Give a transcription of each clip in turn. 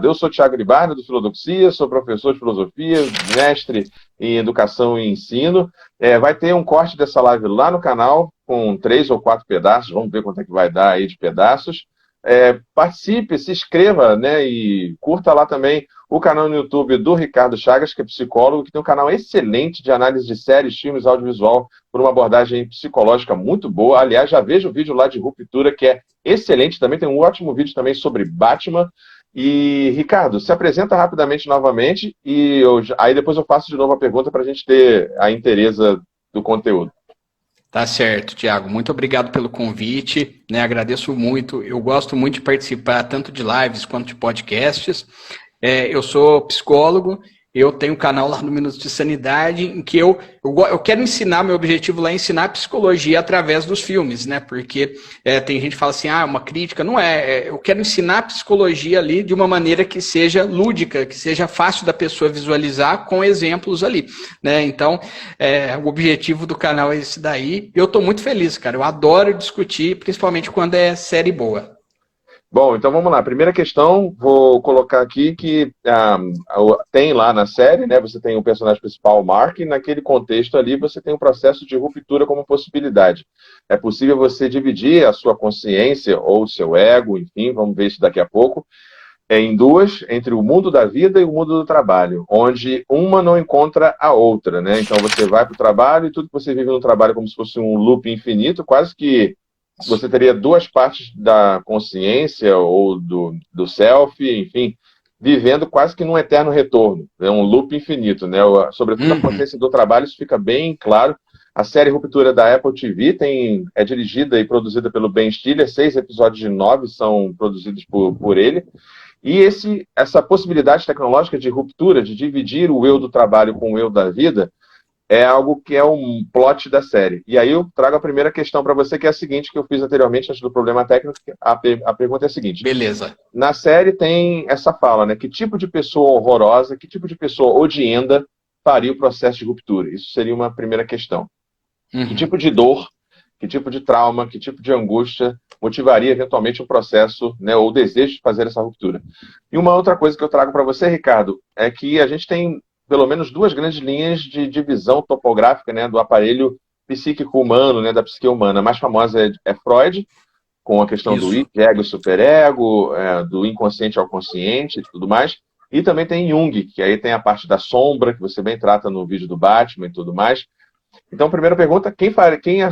Eu sou Thiago Libardo, do Filodoxia, sou professor de filosofia, mestre em educação e ensino. Vai ter um corte dessa live lá no canal, com 3 ou 4 pedaços, vamos ver quanto é que vai dar aí de pedaços. Participe, se inscreva, né, e curta lá também o canal no YouTube do Ricardo Chagas, que é psicólogo, que tem um canal excelente de análise de séries, filmes, audiovisual, por uma abordagem psicológica muito boa. Aliás, já vejo o vídeo lá de Ruptura, que é excelente. Também tem um ótimo vídeo também sobre Batman. E, Ricardo, se apresenta rapidamente novamente e aí depois eu faço de novo a pergunta para a gente ter a inteireza do conteúdo. Tá certo, Thiago. Muito obrigado pelo convite, né? Agradeço muito. Eu gosto muito de participar tanto de lives quanto de podcasts. Eu sou psicólogo, eu tenho um canal lá no Minutos de Sanidade, em que eu quero ensinar, meu objetivo lá é ensinar psicologia através dos filmes, né? Porque tem gente que fala assim, uma crítica, não é. Eu quero ensinar psicologia ali de uma maneira que seja lúdica, que seja fácil da pessoa visualizar com exemplos ali, né? Então, o objetivo do canal é esse daí. Eu estou muito feliz, cara. Eu adoro discutir, principalmente quando é série boa. Bom, então vamos lá. Primeira questão, vou colocar aqui que tem lá na série, né? Você tem o personagem principal, o Mark, e naquele contexto ali você tem um processo de ruptura como possibilidade. É possível você dividir a sua consciência ou o seu ego, enfim, vamos ver isso daqui a pouco, em duas, entre o mundo da vida e o mundo do trabalho, onde uma não encontra a outra, né? Então você vai para o trabalho e tudo que você vive no trabalho é como se fosse um loop infinito, quase que você teria duas partes da consciência ou do self, enfim, vivendo quase que num eterno retorno. É um loop infinito, né? Sobretudo a consciência do trabalho, isso fica bem claro. A série Ruptura da Apple TV é dirigida e produzida pelo Ben Stiller, 6 episódios de 9 são produzidos por ele. E essa possibilidade tecnológica de ruptura, de dividir o eu do trabalho com o eu da vida, é algo que é um plot da série. E aí eu trago a primeira questão para você, que é a seguinte, que eu fiz anteriormente, antes do problema técnico. A pergunta é a seguinte. Beleza. Na série tem essa fala, né? Que tipo de pessoa horrorosa, que tipo de pessoa odienta faria o processo de ruptura? Isso seria uma primeira questão. Uhum. Que tipo de dor, que tipo de trauma, que tipo de angústia motivaria eventualmente um processo, né, ou o desejo de fazer essa ruptura? E uma outra coisa que eu trago para você, Ricardo, é que a gente tem pelo menos duas grandes linhas de divisão topográfica, né, do aparelho psíquico humano, né, da psique humana. A mais famosa é Freud, com a questão do ego e superego, do inconsciente ao consciente e tudo mais. E também tem Jung, que aí tem a parte da sombra, que você bem trata no vídeo do Batman e tudo mais. Então, primeira pergunta, quem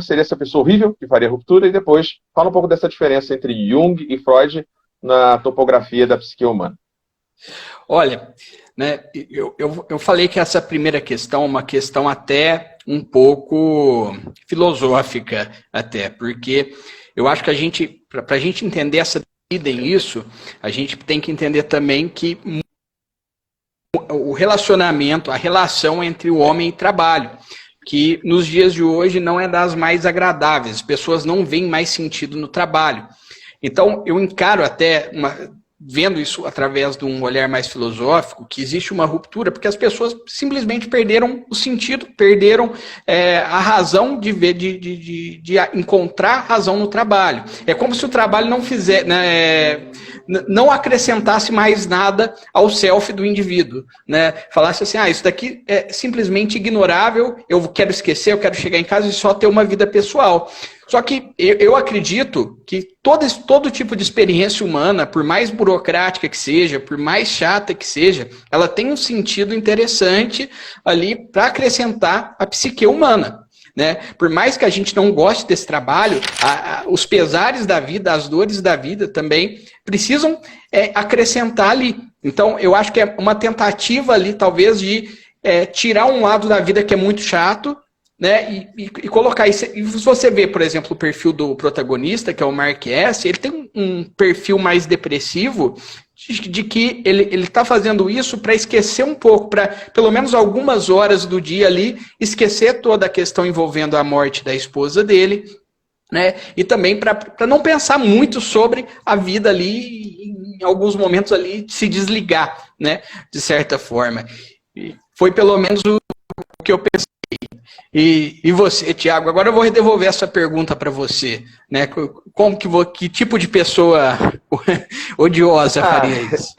seria essa pessoa horrível que faria ruptura? E depois, fala um pouco dessa diferença entre Jung e Freud na topografia da psique humana. Olha, né, eu falei que essa primeira questão é uma questão até um pouco filosófica, até, porque eu acho que para a gente entender essa vida em isso, a gente tem que entender também que o relacionamento, a relação entre o homem e trabalho, que nos dias de hoje não é das mais agradáveis, as pessoas não veem mais sentido no trabalho. Então, eu encaro até vendo isso através de um olhar mais filosófico, que existe uma ruptura, porque as pessoas simplesmente perderam o sentido, perderam a razão de ver, de encontrar razão no trabalho. É como se o trabalho não acrescentasse mais nada ao self do indivíduo, né? Falasse assim, isso daqui é simplesmente ignorável, eu quero esquecer, eu quero chegar em casa e só ter uma vida pessoal. Só que eu acredito que todo tipo de experiência humana, por mais burocrática que seja, por mais chata que seja, ela tem um sentido interessante ali para acrescentar a psique humana. Né? Por mais que a gente não goste desse trabalho, os pesares da vida, as dores da vida também precisam acrescentar ali. Então, eu acho que é uma tentativa ali, talvez, de tirar um lado da vida que é muito chato, né, e colocar isso. E se você vê, por exemplo, o perfil do protagonista, que é o Mark S., ele tem um perfil mais depressivo, de que ele está fazendo isso para esquecer um pouco, para pelo menos algumas horas do dia ali, esquecer toda a questão envolvendo a morte da esposa dele, né, e também para não pensar muito sobre a vida ali, em alguns momentos ali, se desligar, né, de certa forma. E foi pelo menos o que eu pensei. E você, Thiago, agora eu vou devolver essa pergunta para você, né? Que tipo de pessoa odiosa faria isso?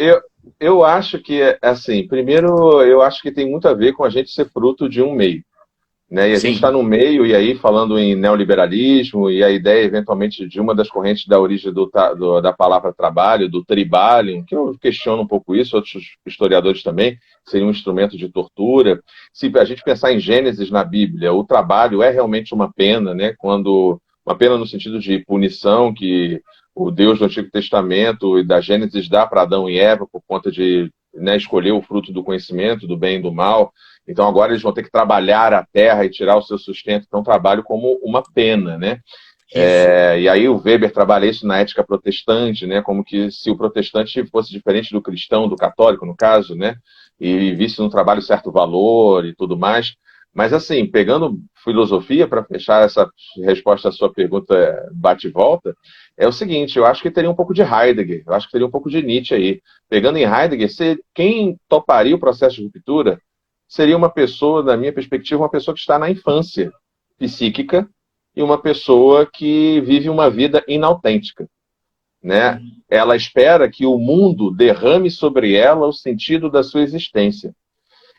eu acho que, assim, primeiro, eu acho que tem muito a ver com a gente ser fruto de um meio, né? E a gente está Sim. no meio, e aí falando em neoliberalismo, e a ideia, eventualmente, de uma das correntes da origem da palavra trabalho, do tribalium, que eu questiono um pouco isso, outros historiadores também, seria um instrumento de tortura. Se a gente pensar em Gênesis na Bíblia, o trabalho é realmente uma pena, né? Uma pena no sentido de punição que o Deus do Antigo Testamento e da Gênesis dá para Adão e Eva por conta de, né, escolher o fruto do conhecimento, do bem e do mal. Então agora eles vão ter que trabalhar a terra e tirar o seu sustento. Então trabalho como uma pena, né? Isso. E aí o Weber trabalha isso na ética protestante, né? Como que se o protestante fosse diferente do cristão, do católico, no caso, né? E visse no trabalho certo valor e tudo mais. Mas assim, pegando filosofia para fechar essa resposta à sua pergunta bate e volta, é o seguinte, eu acho que teria um pouco de Heidegger, eu acho que teria um pouco de Nietzsche aí. Pegando em Heidegger, quem toparia o processo de ruptura seria uma pessoa, na minha perspectiva, uma pessoa que está na infância psíquica e uma pessoa que vive uma vida inautêntica, né? Ela espera que o mundo derrame sobre ela o sentido da sua existência.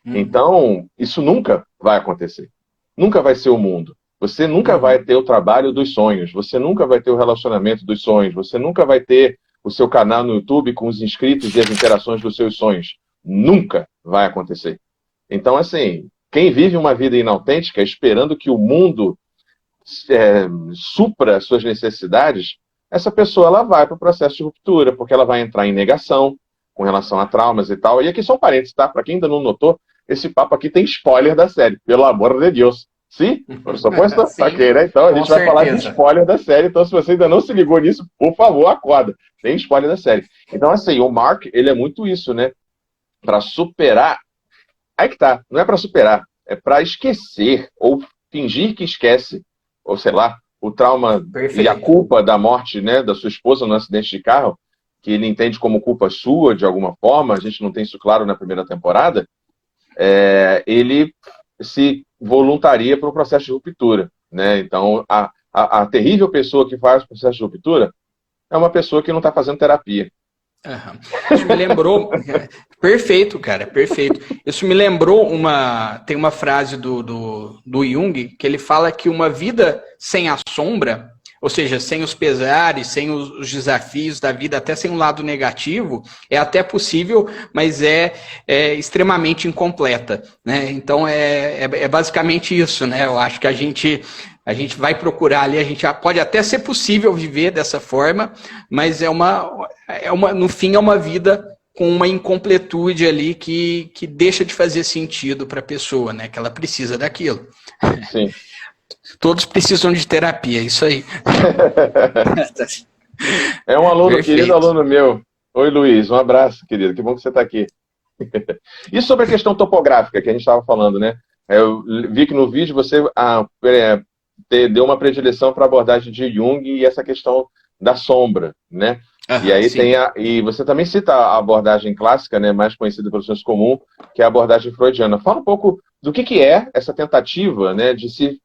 Uhum. Então, isso nunca vai acontecer. Nunca vai ser o mundo. Você nunca vai Uhum. ter o trabalho dos sonhos, você nunca vai ter o relacionamento dos sonhos, você nunca vai ter o seu canal no YouTube com os inscritos e as interações dos seus sonhos. Nunca vai acontecer. Então, assim, quem vive uma vida inautêntica esperando que o mundo supra suas necessidades, essa pessoa ela vai para o processo de ruptura, porque ela vai entrar em negação com relação a traumas e tal. E aqui são parênteses, tá? Para quem ainda não notou, esse papo aqui tem spoiler da série, pelo amor de Deus. Sim? Por suposto? Sim, Ok, né? Então a com gente vai falar de certeza. spoiler da série. Então, se você ainda não se ligou nisso, por favor, acorda. Tem spoiler da série. Então, assim, o Mark, ele é muito isso, né? Para superar. Aí que tá, não é para superar, é para esquecer ou fingir que esquece, ou sei lá, o trauma e a Perfeito. culpa da morte, né, da sua esposa no acidente de carro, que ele entende como culpa sua de alguma forma, a gente não tem isso claro na primeira temporada, ele se voluntaria para o processo de ruptura, né? Então, a terrível pessoa que faz o processo de ruptura é uma pessoa que não está fazendo terapia. Aham. Isso me lembrou. Perfeito, cara, perfeito. Isso me lembrou Tem uma frase do Jung que ele fala que uma vida sem a sombra, ou seja, sem os pesares, sem os desafios da vida, até sem um lado negativo, é até possível, mas é extremamente incompleta, né? Então é basicamente isso, né? Eu acho que a gente vai procurar ali, pode até ser possível viver dessa forma, mas no fim é uma vida com uma incompletude ali que deixa de fazer sentido para a pessoa, né? Que ela precisa daquilo. Sim. Todos precisam de terapia, isso aí. É um aluno, querido Perfeito. aluno meu. Oi, Luiz, um abraço, querido. Que bom que você está aqui. E sobre a questão topográfica que a gente estava falando, né? Eu vi que no vídeo você deu uma predileção para a abordagem de Jung e essa questão da sombra, né? E Aham, aí sim. e você também cita a abordagem clássica, né, mais conhecida pelo senso comum, que é a abordagem freudiana. Fala um pouco do que é essa tentativa, né, de se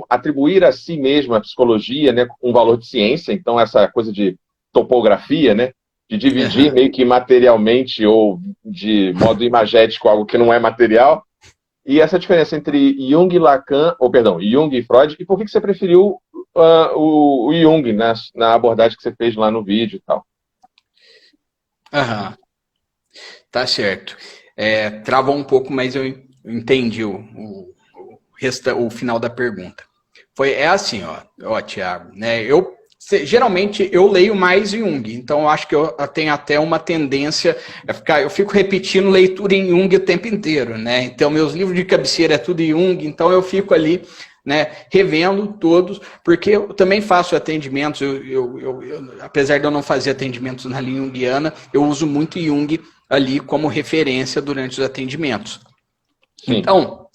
atribuir a si mesmo a psicologia, né, um valor de ciência, então essa coisa de topografia, né, de dividir Aham. meio que materialmente ou de modo imagético algo que não é material, e essa diferença entre Jung e Lacan, ou perdão, Jung e Freud, e por que você preferiu o Jung na abordagem que você fez lá no vídeo e tal? Aham. Tá certo. Travou um pouco, mas eu entendi o final da pergunta. É assim, ó, Thiago, né? Geralmente eu leio mais Jung, então eu acho que eu tenho até uma tendência eu fico repetindo leitura em Jung o tempo inteiro, né? Então meus livros de cabeceira é tudo Jung, então eu fico ali, né, revendo todos, porque eu também faço atendimentos, apesar de eu não fazer atendimentos na linha junguiana, eu uso muito Jung ali como referência durante os atendimentos. Sim, Então,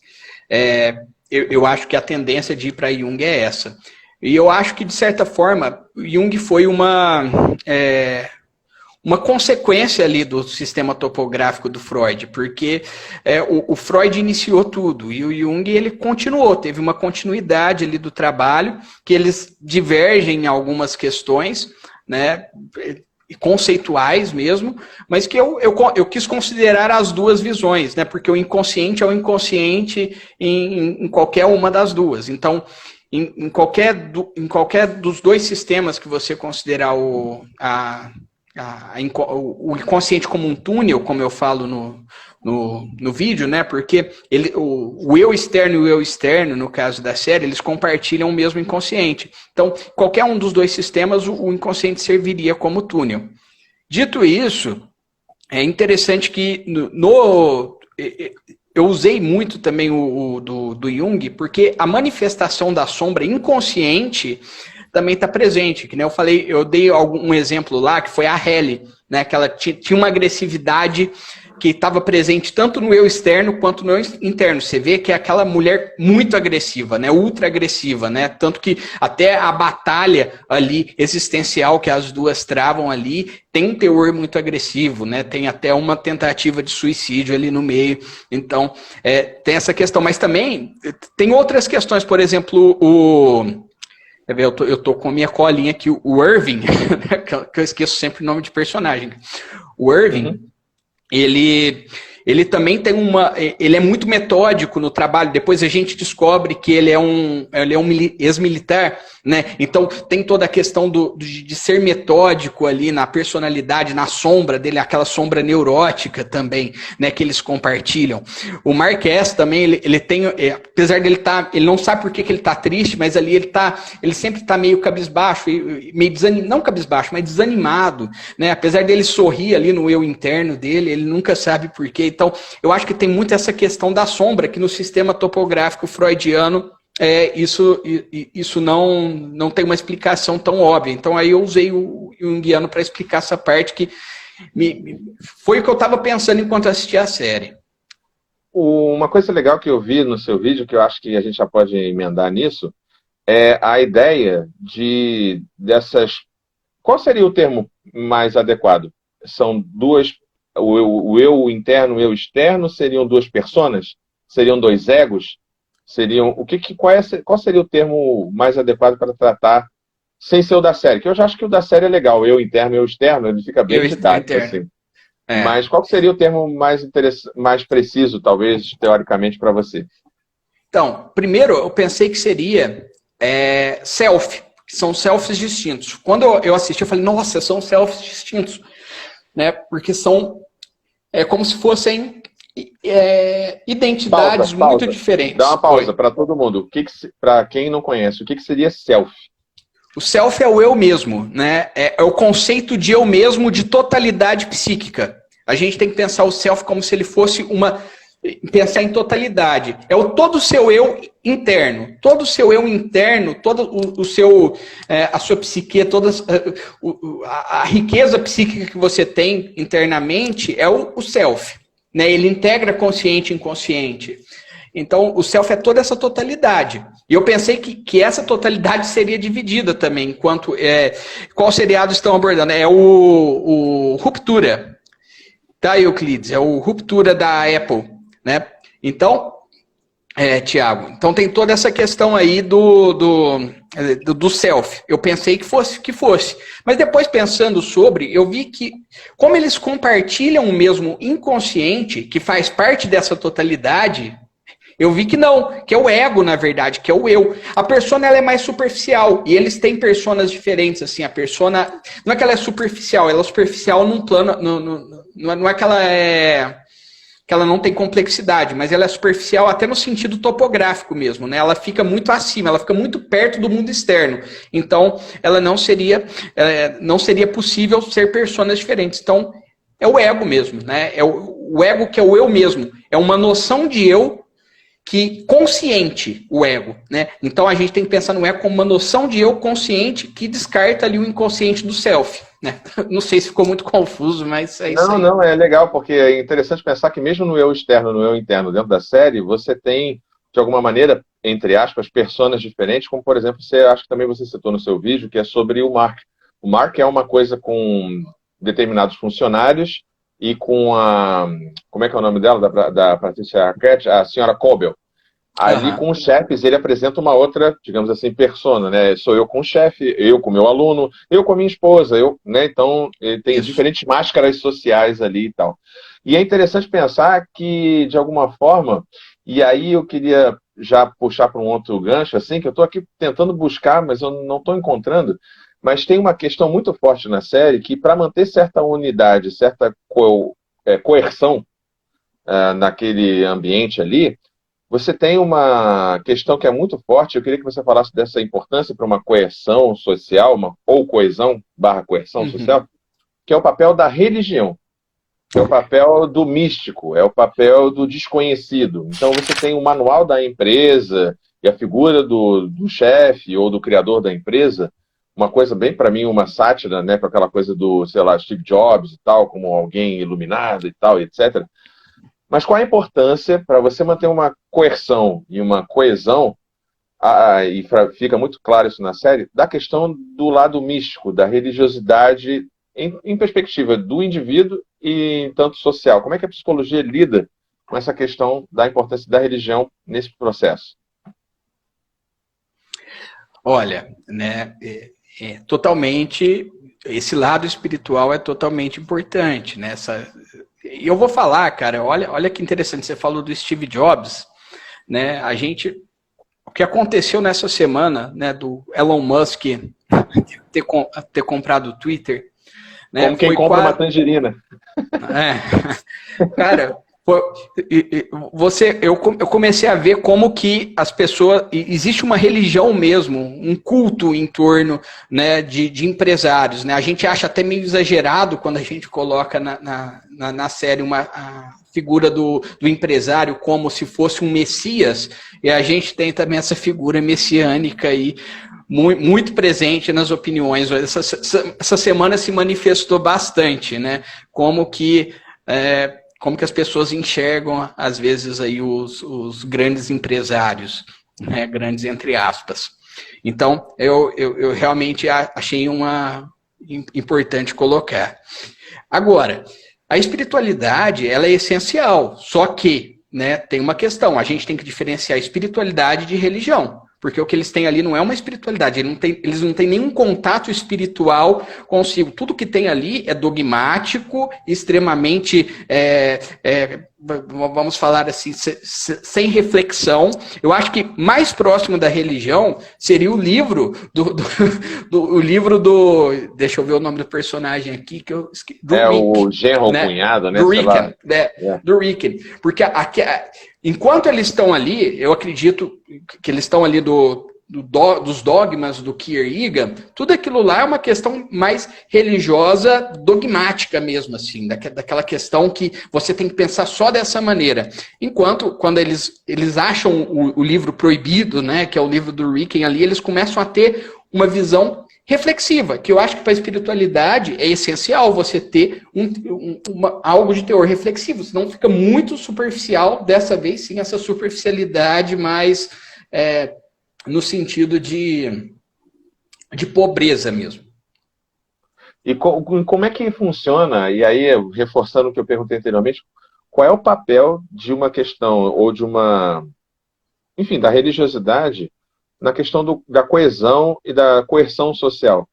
eu acho que a tendência de ir para Jung é essa. E eu acho que, de certa forma, Jung foi uma consequência ali do sistema topográfico do Freud, porque o Freud iniciou tudo e o Jung ele continuou, teve uma continuidade ali do trabalho, que eles divergem em algumas questões, né? conceituais mesmo, mas que eu quis considerar as duas visões, né? Porque o inconsciente é o inconsciente em qualquer uma das duas. Então, em qualquer dos dois sistemas que você considerar o inconsciente como um túnel, como eu falo no vídeo, né? Porque o eu externo e o eu externo, no caso da série, eles compartilham o mesmo inconsciente. Então, qualquer um dos dois sistemas, o inconsciente serviria como túnel. Dito isso, é interessante que eu usei muito também do Jung, porque a manifestação da sombra inconsciente também está presente. Que nem eu falei, eu dei um exemplo lá, que foi a Halle, né? Que ela tinha uma agressividade que estava presente tanto no eu externo quanto no eu interno. Você vê que é aquela mulher muito agressiva, né? Ultra agressiva, né? Tanto que até a batalha ali existencial que as duas travam ali tem um teor muito agressivo, né? Tem até uma tentativa de suicídio ali no meio. Então, tem essa questão. Mas também tem outras questões, por exemplo, eu tô com a minha colinha aqui, o Irving, que eu esqueço sempre o nome de personagem. O Irving, ele também tem ele é muito metódico no trabalho. Depois a gente descobre que ele é um ex-militar, né? Então tem toda a questão de ser metódico ali na personalidade, na sombra dele, aquela sombra neurótica também, né? Que eles compartilham. O Marquez também, ele tem, apesar dele ele não sabe por que ele tá triste, mas ali ele sempre tá meio cabisbaixo, meio não cabisbaixo, mas desanimado, né? Apesar dele sorrir ali no eu interno dele, ele nunca sabe por quê. Então, eu acho que tem muito essa questão da sombra, que no sistema topográfico freudiano, isso não tem uma explicação tão óbvia. Então, aí eu usei o junguiano para explicar essa parte que foi o que eu estava pensando enquanto assistia a série. Uma coisa legal que eu vi no seu vídeo, que eu acho que a gente já pode emendar nisso, é a ideia dessas... Qual seria o termo mais adequado? São duas... O eu interno e o eu externo seriam duas personas? Seriam dois egos? Qual seria o termo mais adequado para tratar sem ser o da série? Que eu já acho que o da série é legal, eu interno e eu externo, ele fica bem didático assim. Mas qual seria o termo mais preciso, talvez, teoricamente, para você? Então, primeiro eu pensei que seria self, que são selfies distintos. Quando eu assisti, eu falei, nossa, são selfies distintos, né? Porque são como se fossem identidades muito diferentes. Dá uma pausa para todo mundo. Para quem não conhece, o que seria self? O self é o eu mesmo, né? É o conceito de eu mesmo, de totalidade psíquica. A gente tem que pensar o self como se ele fosse pensar em totalidade. É todo o seu eu interno. Todo o seu eu interno, todo o seu, a sua psique, toda a riqueza psíquica que você tem internamente é o self. Né? Ele integra consciente e inconsciente. Então, o self é toda essa totalidade. E eu pensei que essa totalidade seria dividida também, enquanto... qual seriado estão abordando? É o Ruptura. Tá, Euclides? É o Ruptura da Apple, né? Então, Tiago, então tem toda essa questão aí do self. Eu pensei que fosse. Mas depois pensando sobre, eu vi que, como eles compartilham o mesmo inconsciente, que faz parte dessa totalidade... Eu vi que não, que é o ego, na verdade, que é o eu. A persona, ela é mais superficial, e eles têm personas diferentes, assim, a persona, não é que ela é superficial, ela é superficial num plano, não é que ela não tem complexidade, mas ela é superficial até no sentido topográfico mesmo, né? Ela fica muito acima, ela fica muito perto do mundo externo. Então, ela não seria possível ser personas diferentes. Então, é o ego mesmo, né? É o ego que é o eu mesmo. É uma noção de eu que consciente, o ego, né? Então a gente tem que pensar no ego como uma noção de eu consciente que descarta ali o inconsciente do self, né? Não sei se ficou muito confuso, mas é isso aí. Não, é legal, porque é interessante pensar que mesmo no eu externo, no eu interno, dentro da série, você tem, de alguma maneira, entre aspas, personas diferentes, como, por exemplo, acho que também você citou no seu vídeo, que é sobre o Mark. O Mark é uma coisa com determinados funcionários e com como é que é o nome dela, da Patrícia Arquette, a senhora Cobel. Ali Aham. com os chefes, ele apresenta uma outra, digamos assim, persona, né? Sou eu com o chefe, eu com o meu aluno, eu com a minha esposa, né? Então, ele tem Isso. diferentes máscaras sociais ali e tal. E é interessante pensar que, de alguma forma, e aí eu queria já puxar para um outro gancho, assim, que eu estou aqui tentando buscar, mas eu não estou encontrando, mas tem uma questão muito forte na série que, para manter certa unidade, certa coerção naquele ambiente ali, você tem uma questão que é muito forte, eu queria que você falasse dessa importância para uma coerção social, ou coesão barra coerção Uhum. social, que é o papel da religião, que é o papel do místico, é o papel do desconhecido. Então você tem o manual da empresa e a figura do chefe ou do criador da empresa, uma coisa bem, para mim, uma sátira, né, com aquela coisa do, sei lá, Steve Jobs e tal, como alguém iluminado e tal, etc. Mas qual a importância para você manter uma coerção e uma coesão, fica muito claro isso na série, da questão do lado místico, da religiosidade em perspectiva do indivíduo e tanto social. Como é que a psicologia lida com essa questão da importância da religião nesse processo? Olha, né, totalmente, esse lado espiritual é totalmente importante, né? E eu vou falar, cara, olha que interessante, você falou do Steve Jobs, né? O que aconteceu nessa semana, né, do Elon Musk ter, ter comprado o Twitter, né, Como quem foi compra uma quase, tangerina. cara, eu comecei a ver como que as pessoas, existe uma religião mesmo, um culto em torno, né, de empresários, né? A gente acha até meio exagerado quando a gente coloca na série a figura do empresário como se fosse um messias, e a gente tem também essa figura messiânica aí muito presente nas opiniões. Essa semana se manifestou bastante, né? Como que as pessoas enxergam, às vezes, aí os grandes empresários, né, grandes entre aspas. Então, eu realmente achei importante colocar. Agora, a espiritualidade, ela é essencial, só que, né, tem uma questão, a gente tem que diferenciar espiritualidade de religião. Porque o que eles têm ali não é uma espiritualidade, eles não têm nenhum contato espiritual consigo. Tudo que tem ali é dogmático, extremamente, vamos falar assim, sem reflexão. Eu acho que mais próximo da religião seria o livro o livro do. Deixa eu ver o nome do personagem aqui, que eu esqueci. Do É Rick. o genro ou Né? cunhado, né? Do Sei lá. Ricken, né? É. Do Ricken. Porque enquanto eles estão ali, eu acredito que eles estão ali dos dogmas do Kierkegaard, tudo aquilo lá é uma questão mais religiosa, dogmática mesmo, assim, daquela questão que você tem que pensar só dessa maneira. Enquanto, quando eles acham o livro proibido, né, que é o livro do Ricken ali, eles começam a ter uma visão reflexiva, que eu acho que para a espiritualidade é essencial você ter algo de teor reflexivo, senão fica muito superficial, dessa vez sim, essa superficialidade mais no sentido de pobreza mesmo. E como é que funciona, e aí, reforçando o que eu perguntei anteriormente, qual é o papel de uma questão, ou de uma, enfim, da religiosidade na questão da coesão e da coerção social?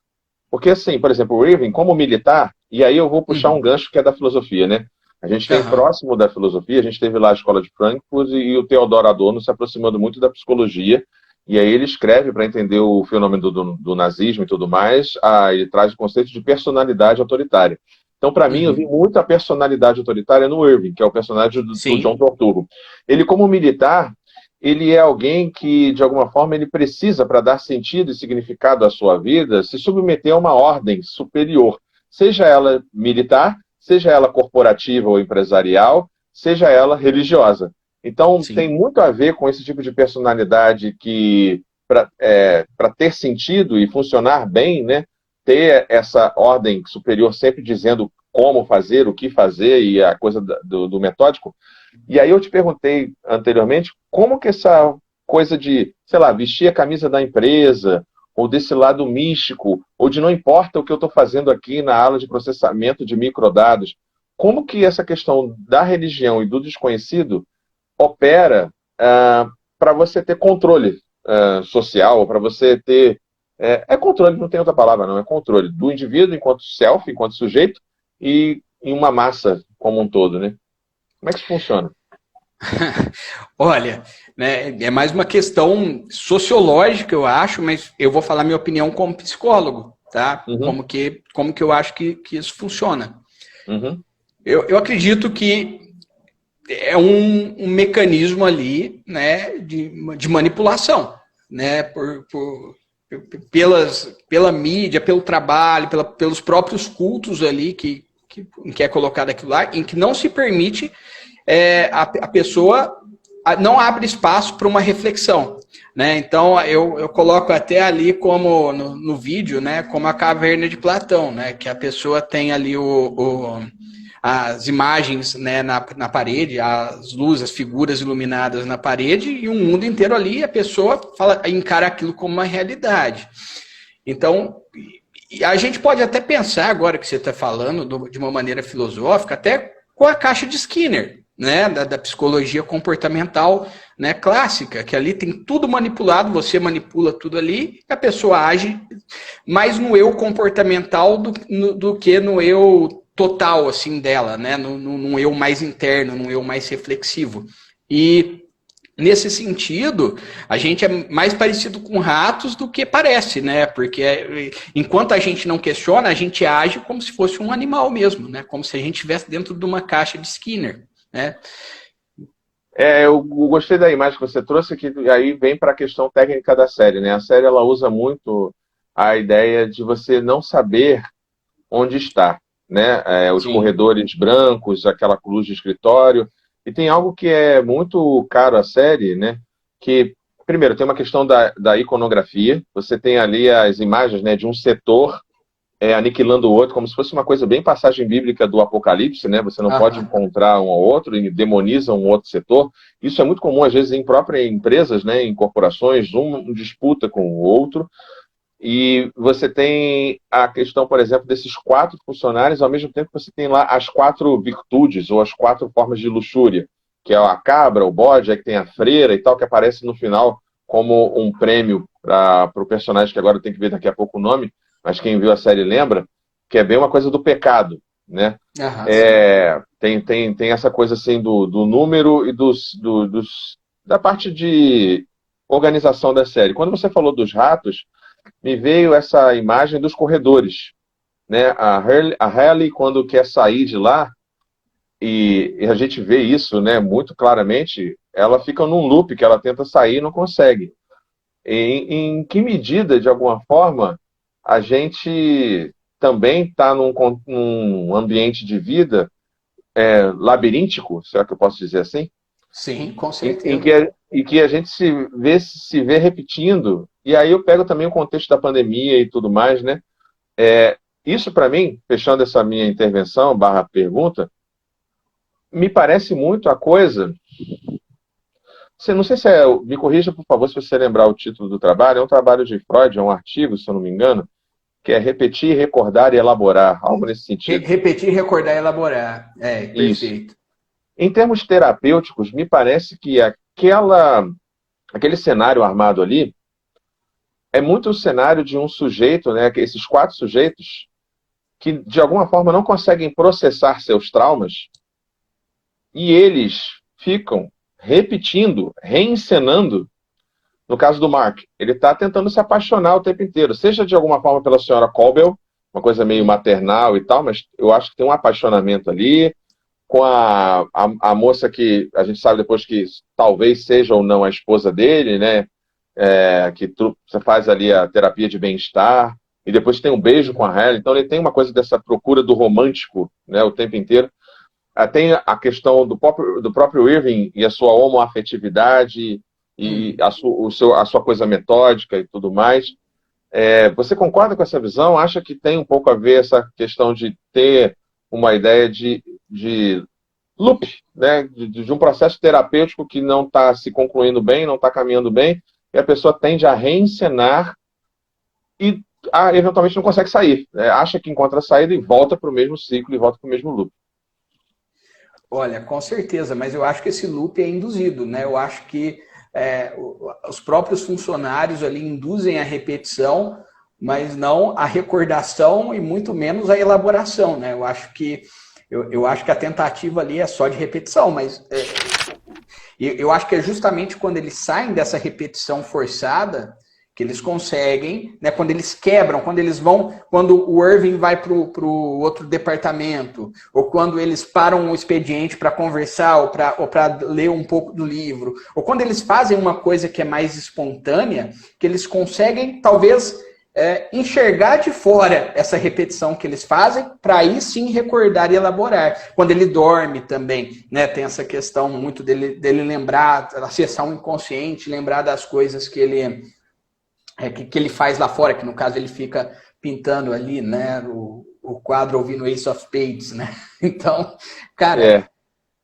Porque, assim, por exemplo, o Irving, como militar, e aí eu vou puxar um Uhum. gancho que é da filosofia, né? A gente tem Aham. próximo da filosofia, a gente teve lá a Escola de Frankfurt e o Theodor Adorno se aproximando muito da psicologia, e aí ele escreve para entender o fenômeno do nazismo e tudo mais, ele traz o conceito de personalidade autoritária. Então, para mim, eu vi Uhum. muito a personalidade autoritária no Irving, que é o personagem do John Sim. Turturro. Ele, como militar, ele é alguém que, de alguma forma, ele precisa, para dar sentido e significado à sua vida, se submeter a uma ordem superior, seja ela militar, seja ela corporativa ou empresarial, seja ela religiosa. Então, tem Sim. muito a ver com esse tipo de personalidade que, para ter sentido e funcionar bem, né, ter essa ordem superior sempre dizendo como fazer, o que fazer e a coisa do metódico. E aí eu te perguntei anteriormente como que essa coisa de, sei lá, vestir a camisa da empresa, ou desse lado místico, ou de não importa o que eu estou fazendo aqui na aula de processamento de microdados, como que essa questão da religião e do desconhecido opera para você ter controle social, para você ter... controle, não tem outra palavra, não. É controle do indivíduo enquanto self, enquanto sujeito, e em uma massa como um todo, né? Como é que isso funciona? Olha, né, é mais uma questão sociológica, eu acho, mas eu vou falar minha opinião como psicólogo, tá? Uhum, Como que eu acho que isso funciona. uhum, Eu acredito que é um mecanismo ali, né, de manipulação, né, pela mídia, pelo trabalho, pelos próprios cultos ali em que é colocado aquilo lá, em que não se permite a pessoa não abre espaço para uma reflexão, né? Então eu coloco até ali como no vídeo, né, como a caverna de Platão, né, que a pessoa tem ali as imagens, né, na parede, as luzes, as figuras iluminadas na parede e o mundo inteiro ali, e a pessoa encara aquilo como uma realidade. Então, a gente pode até pensar, agora que você está falando, de uma maneira filosófica, até com a caixa de Skinner, né, da psicologia comportamental, né, clássica, que ali tem tudo manipulado, você manipula tudo ali, e a pessoa age mais no eu comportamental do que no eu total, assim, dela, né, num eu mais interno, num eu mais reflexivo. E nesse sentido, a gente é mais parecido com ratos do que parece, né? Porque enquanto a gente não questiona, a gente age como se fosse um animal mesmo, né? Como se a gente estivesse dentro de uma caixa de Skinner, né? eu gostei da imagem que você trouxe, que aí vem para a questão técnica da série, né? A série ela usa muito a ideia de você não saber onde está, né? Os Sim. corredores brancos, aquela luz de escritório. E tem algo que é muito caro à série, né? Que, primeiro, tem uma questão da iconografia. Você tem ali as imagens, né, de um setor aniquilando o outro, como se fosse uma coisa bem passagem bíblica do Apocalipse, né? Você não pode Aham. encontrar um ao outro e demoniza um outro setor. Isso é muito comum, às vezes, em próprias empresas, né, em corporações, um disputa com o outro. E você tem a questão, por exemplo, desses 4 funcionários, ao mesmo tempo que você tem lá as 4 virtudes, ou as 4 formas de luxúria, que é a cabra, o bode, aí que tem a freira e tal, que aparece no final como um prêmio para o personagem, que agora tem que ver daqui a pouco o nome, mas quem viu a série lembra, que é bem uma coisa do pecado, né? Aham, sim. Tem essa coisa assim do número e da parte de organização da série. Quando você falou dos ratos, me veio essa imagem dos corredores, né? A Hailey, quando quer sair de lá, e a gente vê isso, né, muito claramente, ela fica num loop que ela tenta sair e não consegue. Em que medida, de alguma forma, a gente também está num ambiente de vida labiríntico, será que eu posso dizer assim? Sim, com Em certeza. que a gente se vê repetindo, e aí eu pego também o contexto da pandemia e tudo mais, né? Isso, para mim, fechando essa minha intervenção, barra pergunta, me parece muito a coisa. Você, não sei se me corrija, por favor, se você lembrar o título do trabalho. É um trabalho de Freud, é um artigo, se eu não me engano, que é repetir, recordar e elaborar, algo nesse sentido. Repetir, recordar e elaborar. É, Isso. perfeito. Em termos terapêuticos, me parece que aquele cenário armado ali é muito o cenário de um sujeito, né, esses 4 sujeitos, que de alguma forma não conseguem processar seus traumas, e eles ficam repetindo, reencenando. No caso do Mark, ele está tentando se apaixonar o tempo inteiro, seja de alguma forma pela senhora Colbell, uma coisa meio maternal e tal, mas eu acho que tem um apaixonamento ali, com a moça que a gente sabe depois que talvez seja ou não a esposa dele, né? Você faz ali a terapia de bem-estar, e depois tem um beijo com a Halle, então ele tem uma coisa dessa procura do romântico, né, o tempo inteiro. Tem a questão do próprio Irving e a sua homoafetividade e Hum. a sua coisa metódica e tudo mais. Você concorda com essa visão? Acha que tem um pouco a ver essa questão de ter uma ideia de loop, né? De um processo terapêutico que não está se concluindo bem, não está caminhando bem, e a pessoa tende a reencenar e eventualmente não consegue sair, né? Acha que encontra a saída e volta para o mesmo ciclo e volta para o mesmo loop. Olha, com certeza, mas eu acho que esse loop é induzido, né? Eu acho que os próprios funcionários ali induzem a repetição, mas não a recordação e muito menos a elaboração, né? Eu acho que a tentativa ali é só de repetição, mas eu acho que é justamente quando eles saem dessa repetição forçada que eles conseguem, né, quando eles quebram, quando o Irving vai para o outro departamento, ou quando eles param o expediente para conversar, ou para ler um pouco do livro, ou quando eles fazem uma coisa que é mais espontânea, que eles conseguem, talvez, enxergar de fora essa repetição que eles fazem, para aí sim recordar e elaborar. Quando ele dorme também, né, tem essa questão muito dele lembrar, acessar o inconsciente, lembrar das coisas que ele faz lá fora, que no caso ele fica pintando ali, né, o quadro ouvindo Ace of Spades, né? Então, cara,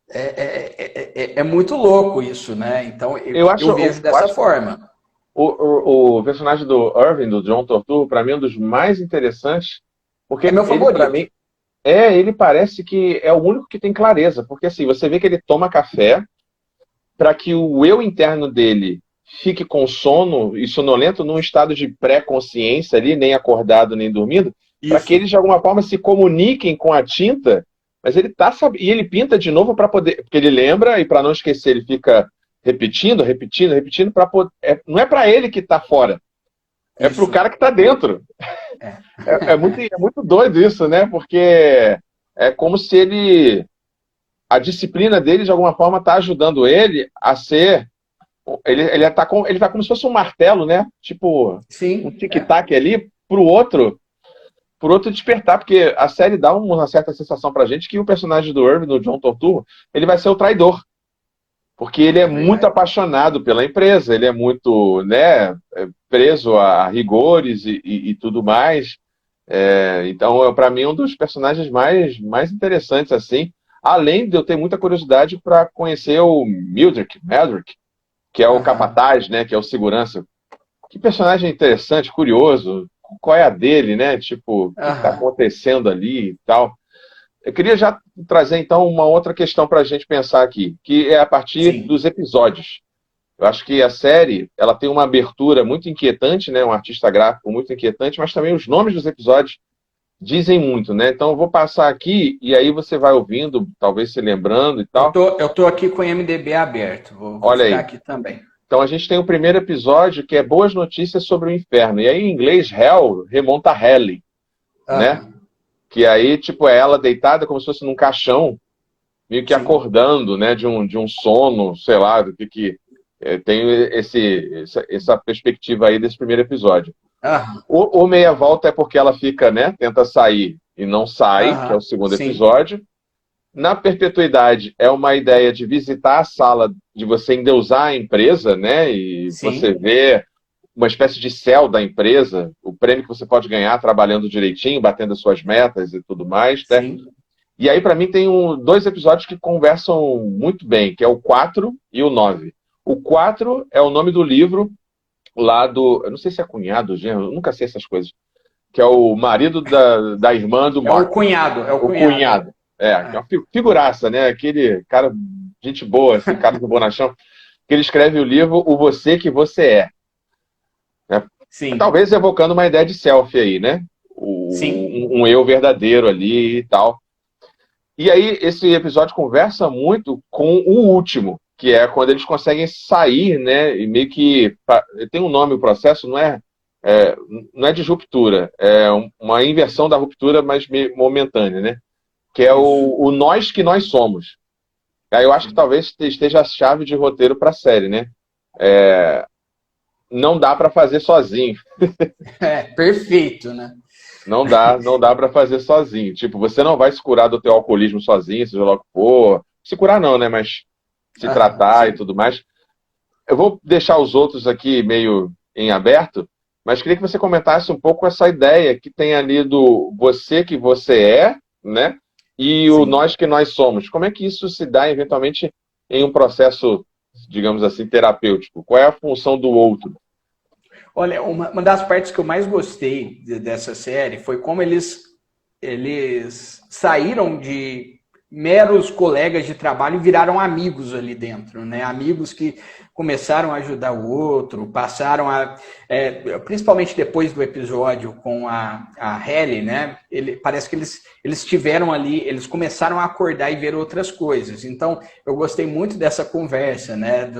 é muito louco isso, né? Então, eu vejo dessa forma. O personagem do Irving, do John Turturro, para mim é um dos mais interessantes, porque É meu favorito. Para mim, ele parece que é o único que tem clareza, porque assim, você vê que ele toma café para que o eu interno dele fique com sono e sonolento num estado de pré-consciência ali, nem acordado, nem dormindo, para que eles de alguma forma se comuniquem com a tinta, mas ele e ele pinta de novo para poder, porque ele lembra e para não esquecer ele fica repetindo para poder, não é para ele que está fora, é para o cara que está dentro. É muito doido isso, né? Porque é como se a disciplina dele de alguma forma está ajudando ele a ser. Ele vai como se fosse um martelo, né? Tipo, sim, um tic-tac ali pro outro despertar, porque a série dá uma certa sensação pra gente que o personagem do Irving, do John Turturro, ele vai ser o traidor. Porque ele é muito apaixonado pela empresa, ele é muito, né, preso a rigores e tudo mais. Então, para mim, é um dos personagens mais interessantes, assim. Além de eu ter muita curiosidade para conhecer o Mildred, que é o capataz, né, que é o segurança. Que personagem interessante, curioso. Qual é a dele, né? Tipo, o que está acontecendo ali e tal. Eu queria já trazer, então, uma outra questão para a gente pensar aqui, que é a partir dos episódios. Eu acho que a série ela tem uma abertura muito inquietante, né? Um artista gráfico muito inquietante, mas também os nomes dos episódios dizem muito, né? Então eu vou passar aqui e aí você vai ouvindo, talvez se lembrando e tal. Eu tô aqui com o IMDb aberto, vou Olha ficar aí. aqui também. Então a gente tem o primeiro episódio que é Boas Notícias sobre o Inferno. E aí em inglês, Hell remonta a Hell, né? Que aí, tipo, é ela deitada como se fosse num caixão, meio que acordando, né? De um sono, sei lá, do que tem essa perspectiva aí desse primeiro episódio. O meia volta é porque ela fica, né? Tenta sair e não sai, que é o segundo episódio. Na perpetuidade é uma ideia de visitar a sala, de você endeusar a empresa, né? E você vê uma espécie de céu da empresa, o prêmio que você pode ganhar trabalhando direitinho, batendo as suas metas e tudo mais, né? E aí, para mim, tem dois episódios que conversam muito bem, que é o 4 e o 9. O 4 é o nome do livro lá eu não sei se é cunhado, genro, eu nunca sei essas coisas, que é o marido da irmã do Mark. É o cunhado. Que é uma figuraça, né? Aquele cara, gente boa, assim, cara do bonachão, que ele escreve o livro O Você Que Você É. Né? Talvez evocando uma ideia de selfie aí, né? Um eu verdadeiro ali e tal. E aí, esse episódio conversa muito com o último, que é quando eles conseguem sair, né? E meio que. Tem um nome o processo, não é de ruptura, é uma inversão da ruptura, mas momentânea, né? Que é o nós que nós somos. Aí eu acho que talvez esteja a chave de roteiro para a série, né? Não dá para fazer sozinho. Perfeito, né? Não dá para fazer sozinho. Tipo, você não vai se curar do teu alcoolismo sozinho, seja lá o que for. Se curar não, né? Mas se tratar e tudo mais. Eu vou deixar os outros aqui meio em aberto, mas queria que você comentasse um pouco essa ideia que tem ali do você que você é, né? E o nós que nós somos. Como é que isso se dá, eventualmente, em um processo, digamos assim, terapêutico? Qual é a função do outro? Olha, uma das partes que eu mais gostei dessa série foi como eles saíram de meros colegas de trabalho viraram amigos ali dentro, né? Amigos que começaram a ajudar o outro, passaram a... principalmente depois do episódio com a Halle, né? Parece que eles tiveram ali, eles começaram a acordar e ver outras coisas. Então, eu gostei muito dessa conversa, né?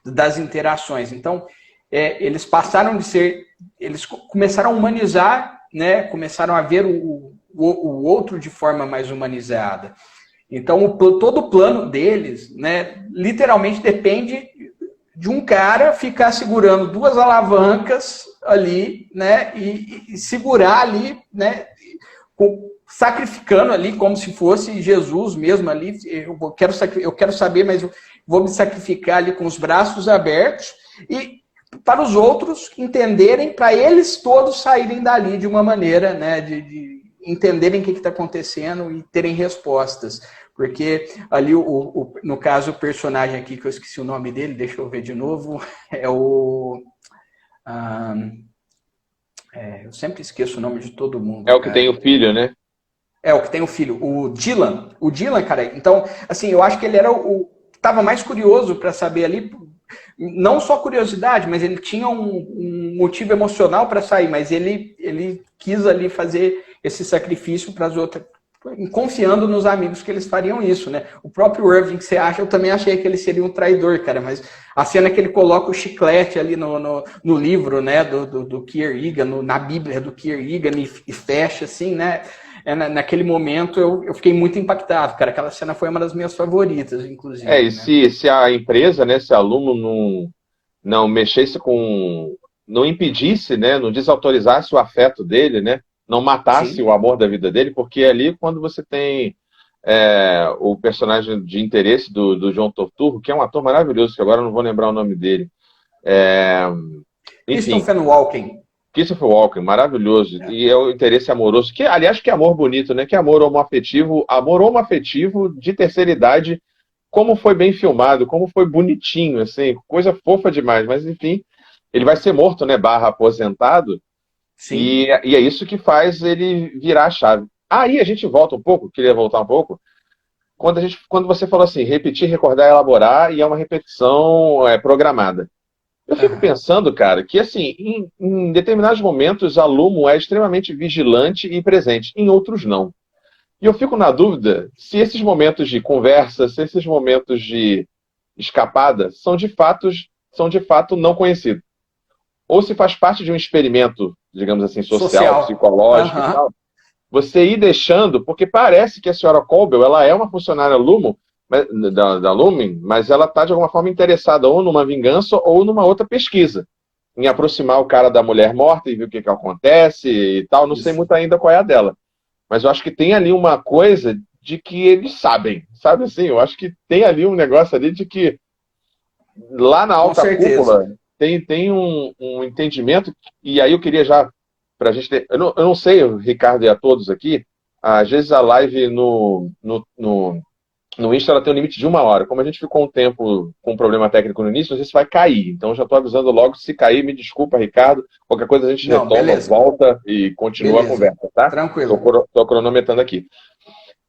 Das interações. Então, eles passaram de ser... Eles começaram a humanizar, né? Começaram a ver o outro de forma mais humanizada. Então, todo o plano deles, né, literalmente depende de um cara ficar segurando duas alavancas ali, né, e segurar ali, né, sacrificando ali como se fosse Jesus mesmo ali. Eu quero saber, mas eu vou me sacrificar ali com os braços abertos e para os outros entenderem, para eles todos saírem dali de uma maneira, né, de entenderem o que está acontecendo e terem respostas. Porque ali, no caso, o personagem aqui, que eu esqueci o nome dele, deixa eu ver de novo, é o... eu sempre esqueço o nome de todo mundo. É o que tem o filho, né? É, o que tem o filho. O Dylan. O Dylan, cara, então, assim, eu acho que ele era o que estava mais curioso para saber ali, não só curiosidade, mas ele tinha um motivo emocional para sair, mas ele quis ali fazer esse sacrifício para as outras, confiando nos amigos que eles fariam isso, né? O próprio Irving, que você acha, eu também achei que ele seria um traidor, cara, mas a cena que ele coloca o chiclete ali no livro, né, do Kier Egan, na Bíblia do Kier Egan, e fecha assim, né? Naquele momento eu fiquei muito impactado, cara. Aquela cena foi uma das minhas favoritas, inclusive. E né? se a empresa, né, se o aluno não mexesse com... não impedisse, né, não desautorizasse o afeto dele, né, não matasse Sim. o amor da vida dele, porque ali quando você tem o personagem de interesse do João Turturro, que é um ator maravilhoso, que agora eu não vou lembrar o nome dele. Enfim, Christopher Walken. Christopher Walken, maravilhoso. E é o interesse amoroso, que aliás que amor bonito, né? Que amor homoafetivo de terceira idade, como foi bem filmado, como foi bonitinho, assim, coisa fofa demais. Mas enfim, ele vai ser morto, né? / aposentado. Sim. E é isso que faz ele virar a chave. Aí a gente volta um pouco, queria voltar um pouco, quando você falou assim, repetir, recordar, elaborar, e é uma repetição programada. Eu fico pensando, cara, que assim, em determinados momentos a Lumo é extremamente vigilante e presente, em outros não. E eu fico na dúvida se esses momentos de conversa, se esses momentos de escapada são de fato não conhecidos. Ou se faz parte de um experimento, digamos assim, social. Psicológico e tal. Você ir deixando, porque parece que a senhora Colbell, ela é uma funcionária Lumo, da Lumen, mas ela está de alguma forma interessada ou numa vingança ou numa outra pesquisa, em aproximar o cara da mulher morta e ver o que acontece e tal. Não sei muito ainda qual é a dela, mas eu acho que tem ali uma coisa de que eles sabem, sabe assim? Eu acho que tem ali um negócio ali de que lá na alta cúpula tem um entendimento, e aí eu queria já, pra gente ter, eu não sei, Ricardo e a todos aqui, às vezes a live no Insta ela tem um limite de 1 hora. Como a gente ficou um tempo com um problema técnico no início, não sei se vai cair. Então já estou avisando logo, se cair, me desculpa, Ricardo. Qualquer coisa a gente retoma, volta e continua a conversa, tá? Tranquilo. Estou cronometrando aqui.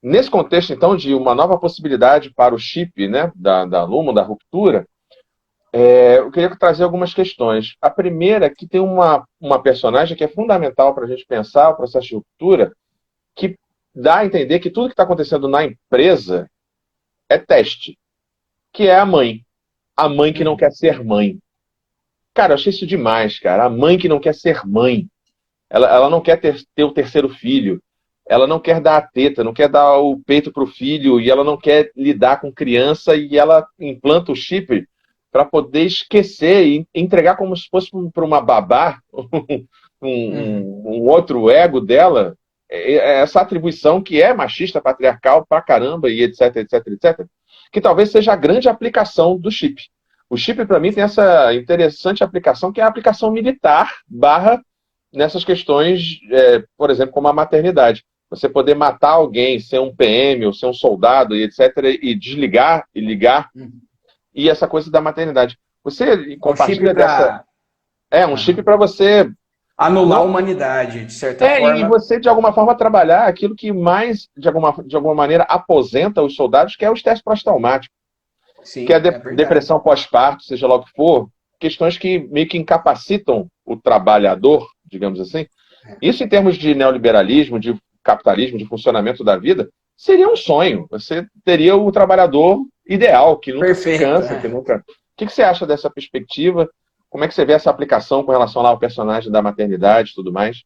Nesse contexto, então, de uma nova possibilidade para o chip, né, da Lumo, da ruptura, eu queria trazer algumas questões. A primeira é que tem uma personagem que é fundamental para a gente pensar o processo de ruptura, que dá a entender que tudo que está acontecendo na empresa é teste, que é a mãe. A mãe que não quer ser mãe. Cara, eu achei isso demais, cara. A mãe que não quer ser mãe. Ela não quer ter o terceiro filho. Ela não quer dar a teta, não quer dar o peito pro filho, e ela não quer lidar com criança, e ela implanta o chip para poder esquecer e entregar como se fosse para uma babá, um outro ego dela, essa atribuição que é machista, patriarcal pra caramba, e etc, etc, etc, que talvez seja a grande aplicação do chip. O chip, para mim, tem essa interessante aplicação, que é a aplicação militar / nessas questões, por exemplo, como a maternidade. Você poder matar alguém, ser um PM, ou ser um soldado, e etc, e desligar e ligar, e essa coisa da maternidade. Você compartilha dessa... um chip para você Anular a humanidade, de certa forma. E você, de alguma forma, trabalhar aquilo que mais, de alguma maneira, aposenta os soldados, que é o estresse pós-traumático, Sim, que é a verdade. depressão pós-parto, seja lá o que for, questões que meio que incapacitam o trabalhador, digamos assim. Isso em termos de neoliberalismo, de capitalismo, de funcionamento da vida, seria um sonho. Você teria o trabalhador ideal, que nunca se cansa, que nunca... O que você acha dessa perspectiva? Como é que você vê essa aplicação com relação lá ao personagem da maternidade e tudo mais?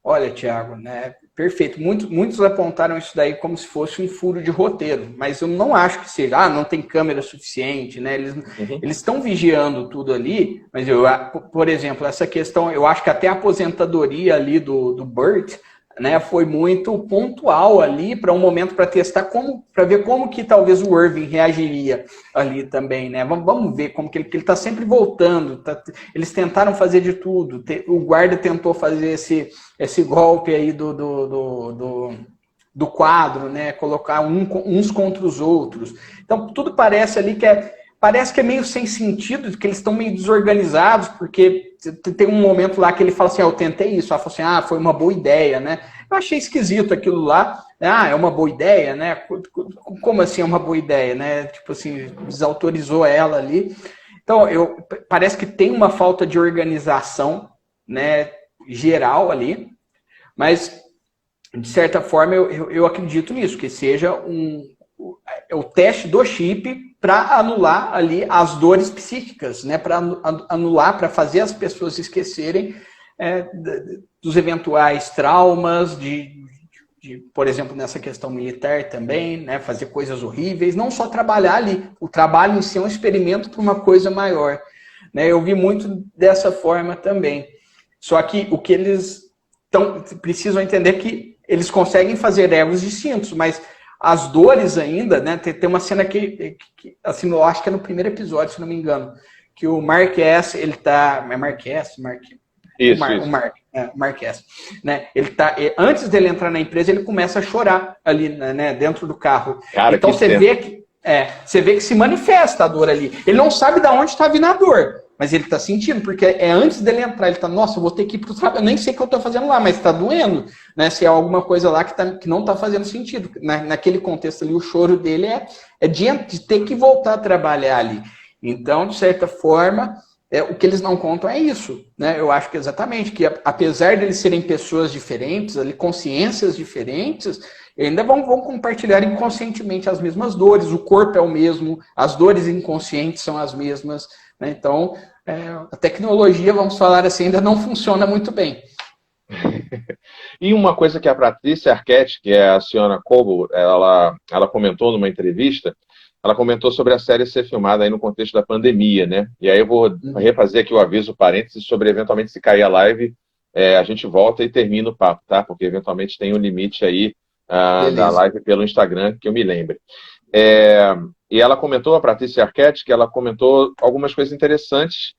Olha, Thiago, né, perfeito. Muitos apontaram isso daí como se fosse um furo de roteiro, mas eu não acho que seja. Não tem câmera suficiente, né? Eles estão vigiando tudo ali, mas por exemplo, essa questão, eu acho que até a aposentadoria ali do Burt, né, foi muito pontual ali para um momento para testar para ver como que talvez o Irving reagiria ali também, né? Vamos ver como que ele está sempre voltando. Eles tentaram fazer de tudo. O guarda tentou fazer esse golpe aí do quadro, né? Colocar uns contra os outros. Então tudo parece ali que é meio sem sentido, que eles estão meio desorganizados, porque tem um momento lá que ele fala assim, eu tentei isso, ela falou assim, foi uma boa ideia, né? Eu achei esquisito aquilo lá, é uma boa ideia, né? Como assim é uma boa ideia, né? Tipo assim, desautorizou ela ali. Então, parece que tem uma falta de organização, né, geral ali, mas, de certa forma, eu acredito nisso, que seja o teste do chip para anular ali as dores psíquicas, né? Para anular, para fazer as pessoas esquecerem dos eventuais traumas, por exemplo, nessa questão militar também, né? Fazer coisas horríveis, não só trabalhar ali. O trabalho em si é um experimento para uma coisa maior, né? Eu vi muito dessa forma também. Só que o que eles precisam entender é que eles conseguem fazer egos distintos, mas as dores ainda, né? Tem uma cena que assim, eu acho que é no primeiro episódio, se não me engano, que o Mark S, ele tá... É Mark S? Isso. O Mark S, né? Ele tá... Antes dele entrar na empresa, ele começa a chorar ali, né? Dentro do carro. Cara, então você vê que se manifesta a dor ali. Ele não sabe de onde está vindo a dor, mas ele está sentindo, porque é antes dele entrar, ele está, nossa, eu vou ter que ir para o trabalho, eu nem sei o que eu estou fazendo lá, mas está doendo, né? Se é alguma coisa lá que não está fazendo sentido. Naquele contexto ali, o choro dele é de ter que voltar a trabalhar ali. Então, de certa forma, o que eles não contam é isso, né? Eu acho que exatamente, que apesar de eles serem pessoas diferentes, ali, consciências diferentes, ainda vão compartilhar inconscientemente as mesmas dores, o corpo é o mesmo, as dores inconscientes são as mesmas, né? Então, a tecnologia, vamos falar assim, ainda não funciona muito bem. E uma coisa que a Patrícia Arquette, que é a senhora Cobo, ela comentou numa entrevista, ela comentou sobre a série ser filmada aí no contexto da pandemia, né? E aí eu vou refazer aqui o aviso, parênteses, sobre eventualmente se cair a live, a gente volta e termina o papo, tá? Porque eventualmente tem um limite aí da live pelo Instagram, que eu me lembre. E ela comentou, a Patrícia Arquette, que ela comentou algumas coisas interessantes,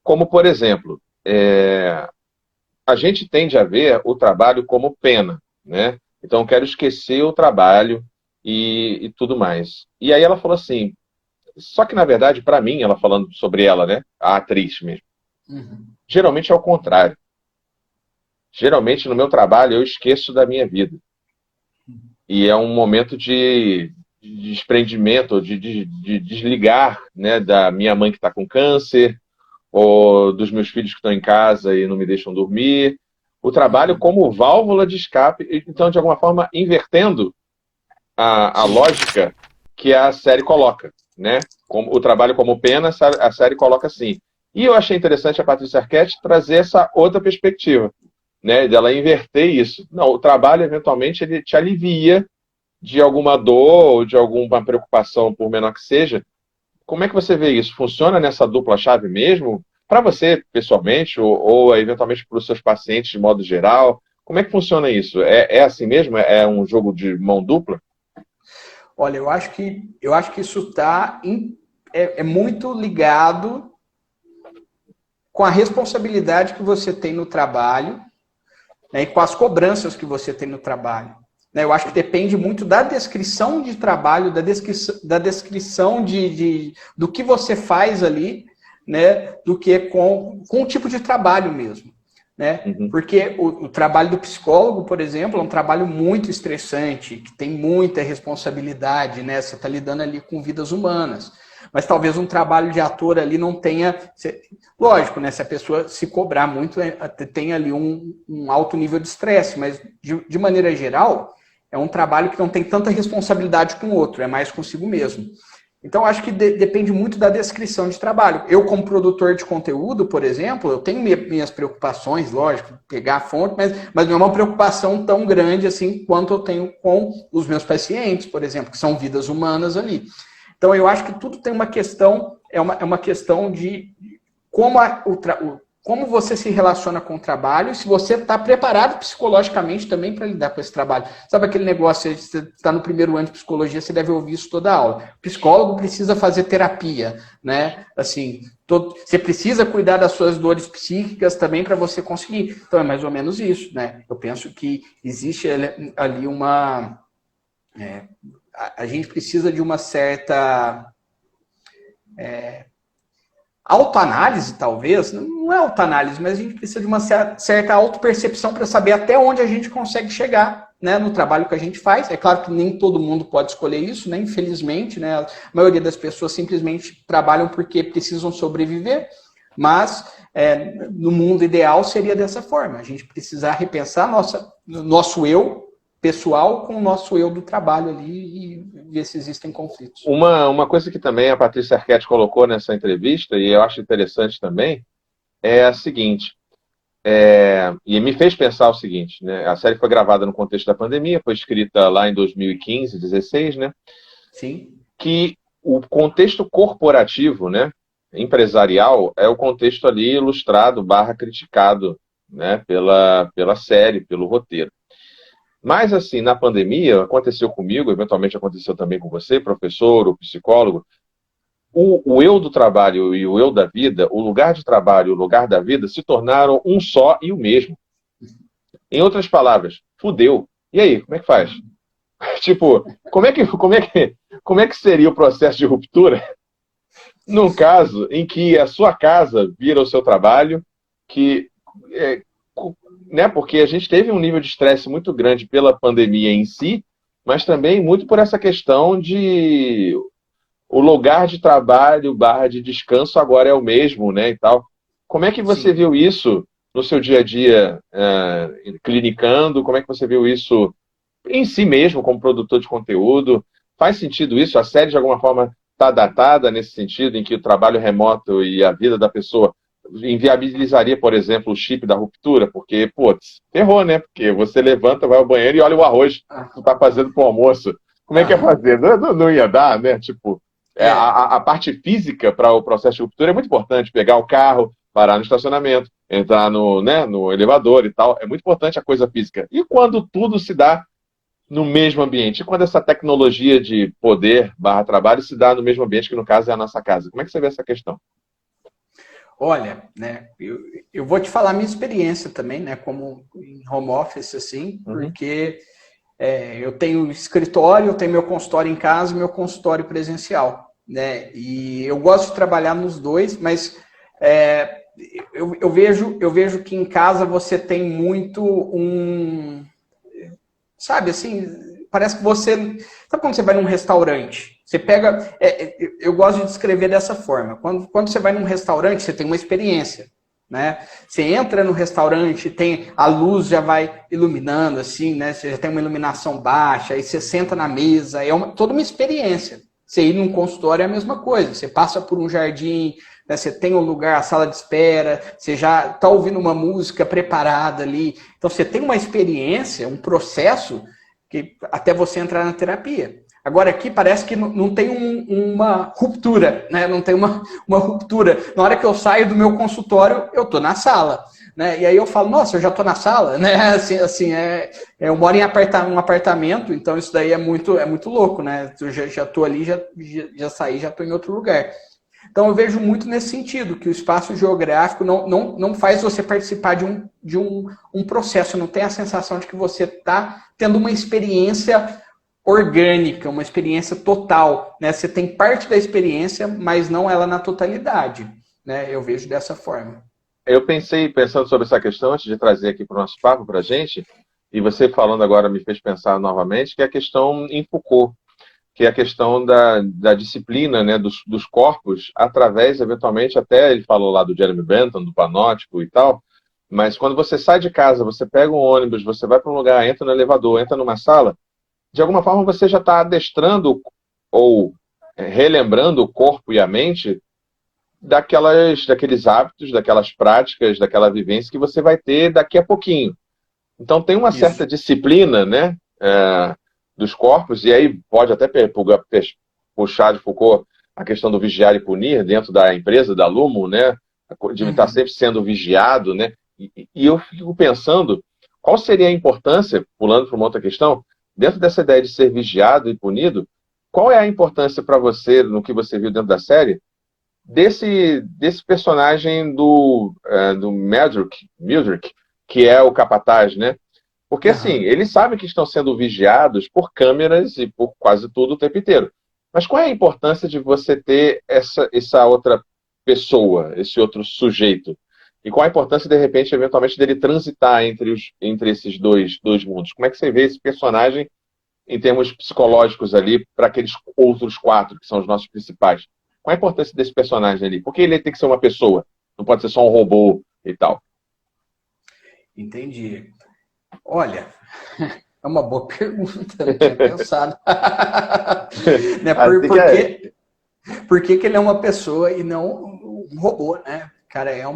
como, por exemplo, a gente tende a ver o trabalho como pena, né? Então, eu quero esquecer o trabalho e tudo mais. E aí ela falou assim, só que, na verdade, para mim, ela falando sobre ela, né? A atriz mesmo. Geralmente é o contrário. Geralmente, no meu trabalho, eu esqueço da minha vida. E é um momento de desprendimento, de desligar, né, da minha mãe que está com câncer, ou dos meus filhos que estão em casa e não me deixam dormir. O trabalho como válvula de escape, então, de alguma forma, invertendo a lógica que a série coloca, né? O trabalho como pena, a série coloca assim. E eu achei interessante a Patrícia Arquette trazer essa outra perspectiva, né? Dela inverter isso. Não, o trabalho, eventualmente, ele te alivia de alguma dor ou de alguma preocupação, por menor que seja. Como é que você vê isso? Funciona nessa dupla chave mesmo? Para você, pessoalmente, ou eventualmente para os seus pacientes de modo geral? Como é que funciona isso? É assim mesmo? É um jogo de mão dupla? Olha, eu acho que isso é muito ligado com a responsabilidade que você tem no trabalho, né, e com as cobranças que você tem no trabalho. Eu acho que depende muito da descrição de trabalho, da descrição do que você faz ali, né, do que com o tipo de trabalho mesmo. né? Porque o trabalho do psicólogo, por exemplo, é um trabalho muito estressante, que tem muita responsabilidade, né? Você está lidando ali com vidas humanas. Mas talvez um trabalho de ator ali não tenha... Lógico, né? Se a pessoa se cobrar muito, tem ali um alto nível de estresse, mas de maneira geral, é um trabalho que não tem tanta responsabilidade com o outro, é mais consigo mesmo. Então, acho que depende muito da descrição de trabalho. Eu, como produtor de conteúdo, por exemplo, eu tenho minhas preocupações, lógico, pegar a fonte, mas não é uma preocupação tão grande assim quanto eu tenho com os meus pacientes, por exemplo, que são vidas humanas ali. Então, eu acho que tudo tem uma questão, é uma questão de como você se relaciona com o trabalho e se você está preparado psicologicamente também para lidar com esse trabalho. Sabe aquele negócio, você está no primeiro ano de psicologia, você deve ouvir isso toda aula. O psicólogo precisa fazer terapia, né? Assim, você precisa cuidar das suas dores psíquicas também para você conseguir. Então, é mais ou menos isso, né? Eu penso que existe ali uma... a gente precisa de uma certa... autoanálise, talvez, não é autoanálise, mas a gente precisa de uma certa autopercepção para saber até onde a gente consegue chegar, né, no trabalho que a gente faz. É claro que nem todo mundo pode escolher isso, né, infelizmente, né, a maioria das pessoas simplesmente trabalham porque precisam sobreviver, mas no mundo ideal seria dessa forma, a gente precisar repensar nosso eu pessoal com o nosso eu do trabalho ali e ver se existem conflitos. Uma coisa que também a Patrícia Arquette colocou nessa entrevista, e eu acho interessante também, é a seguinte, e me fez pensar o seguinte, né? A série foi gravada no contexto da pandemia, foi escrita lá em 2015, 16, né? Sim. Que o contexto corporativo, né, empresarial, é o contexto ali ilustrado, criticado, né, pela série, pelo roteiro. Mas, assim, na pandemia, aconteceu comigo, eventualmente aconteceu também com você, professor ou psicólogo, o eu do trabalho e o eu da vida, o lugar de trabalho e o lugar da vida se tornaram um só e o mesmo. Em outras palavras, fudeu. E aí, como é que faz? Tipo, como é que seria o processo de ruptura num caso em que a sua casa vira o seu trabalho, né, porque a gente teve um nível de estresse muito grande pela pandemia em si, mas também muito por essa questão de o lugar de trabalho / de descanso agora é o mesmo, né, e tal. Como é que você Sim. viu isso no seu dia a dia clinicando? Como é que você viu isso em si mesmo, como produtor de conteúdo? Faz sentido isso? A série, de alguma forma, está datada nesse sentido, em que o trabalho remoto e a vida da pessoa inviabilizaria, por exemplo, o chip da ruptura? Porque, putz, ferrou, né? Porque você levanta, vai ao banheiro e olha o arroz que tu tá fazendo pro almoço. Como é que ia fazer? Não ia dar, né? Tipo, a parte física para o processo de ruptura é muito importante. Pegar o carro, parar no estacionamento, entrar no elevador e tal. É muito importante a coisa física. E quando tudo se dá no mesmo ambiente? E quando essa tecnologia de poder / trabalho se dá no mesmo ambiente, que no caso é a nossa casa? Como é que você vê essa questão? Olha, né, eu vou te falar a minha experiência também, né, como em home office, assim, porque eu tenho escritório, eu tenho meu consultório em casa e meu consultório presencial, né, e eu gosto de trabalhar nos dois, mas eu vejo que em casa você tem muito sabe, assim, parece que você... Sabe quando você vai num restaurante? Você pega... eu gosto de descrever dessa forma. Quando você vai num restaurante, você tem uma experiência, né? Você entra no restaurante, a luz já vai iluminando, assim, né? Você já tem uma iluminação baixa, aí você senta na mesa, toda uma experiência. Você ir num consultório é a mesma coisa. Você passa por um jardim, né? Você tem um lugar, a sala de espera, você já está ouvindo uma música preparada ali. Então, você tem uma experiência, um processo, que até você entrar na terapia. Agora, aqui parece que não tem uma ruptura, né? Não tem uma ruptura. Na hora que eu saio do meu consultório, eu estou na sala. Né? E aí eu falo, nossa, eu já estou na sala, né? Eu moro em um apartamento, então isso daí é muito louco, né? Eu já estou ali, já saí, já estou em outro lugar. Então eu vejo muito nesse sentido, que o espaço geográfico não faz você participar de um processo, não tem a sensação de que você está tendo uma experiência orgânica, uma experiência total, né? Você tem parte da experiência, mas não ela na totalidade, né? Eu vejo dessa forma. Eu pensando sobre essa questão, antes de trazer aqui para o nosso papo para a gente, e você falando agora me fez pensar novamente, que é a questão em Foucault, que é a questão da disciplina, né, dos corpos, através, eventualmente, até ele falou lá do Jeremy Bentham, do panótipo e tal, mas quando você sai de casa, você pega um ônibus, você vai para um lugar, entra no elevador, entra numa sala, de alguma forma você já está adestrando ou relembrando o corpo e a mente daqueles hábitos, daquelas práticas, daquela vivência que você vai ter daqui a pouquinho. Então tem uma certa Isso. disciplina, né, dos corpos, e aí pode até puxar de Foucault a questão do vigiar e punir dentro da empresa, da Lumo, né, de estar Uhum. sempre sendo vigiado, né, e eu fico pensando qual seria a importância, pulando para uma outra questão, dentro dessa ideia de ser vigiado e punido, qual é a importância para você, no que você viu dentro da série, desse personagem do Mildred, que é o capataz, né? Porque, assim, Aham. eles sabem que estão sendo vigiados por câmeras e por quase tudo o tempo inteiro. Mas qual é a importância de você ter essa outra pessoa, esse outro sujeito? E qual a importância, de repente, eventualmente, dele transitar entre esses dois mundos? Como é que você vê esse personagem em termos psicológicos ali para aqueles outros quatro, que são os nossos principais? Qual a importância desse personagem ali? Por que ele tem que ser uma pessoa? Não pode ser só um robô e tal. Entendi. Olha, é uma boa pergunta, não tinha pensado. Né? Assim que é. Por que ele é uma pessoa e não um robô, né? Cara, é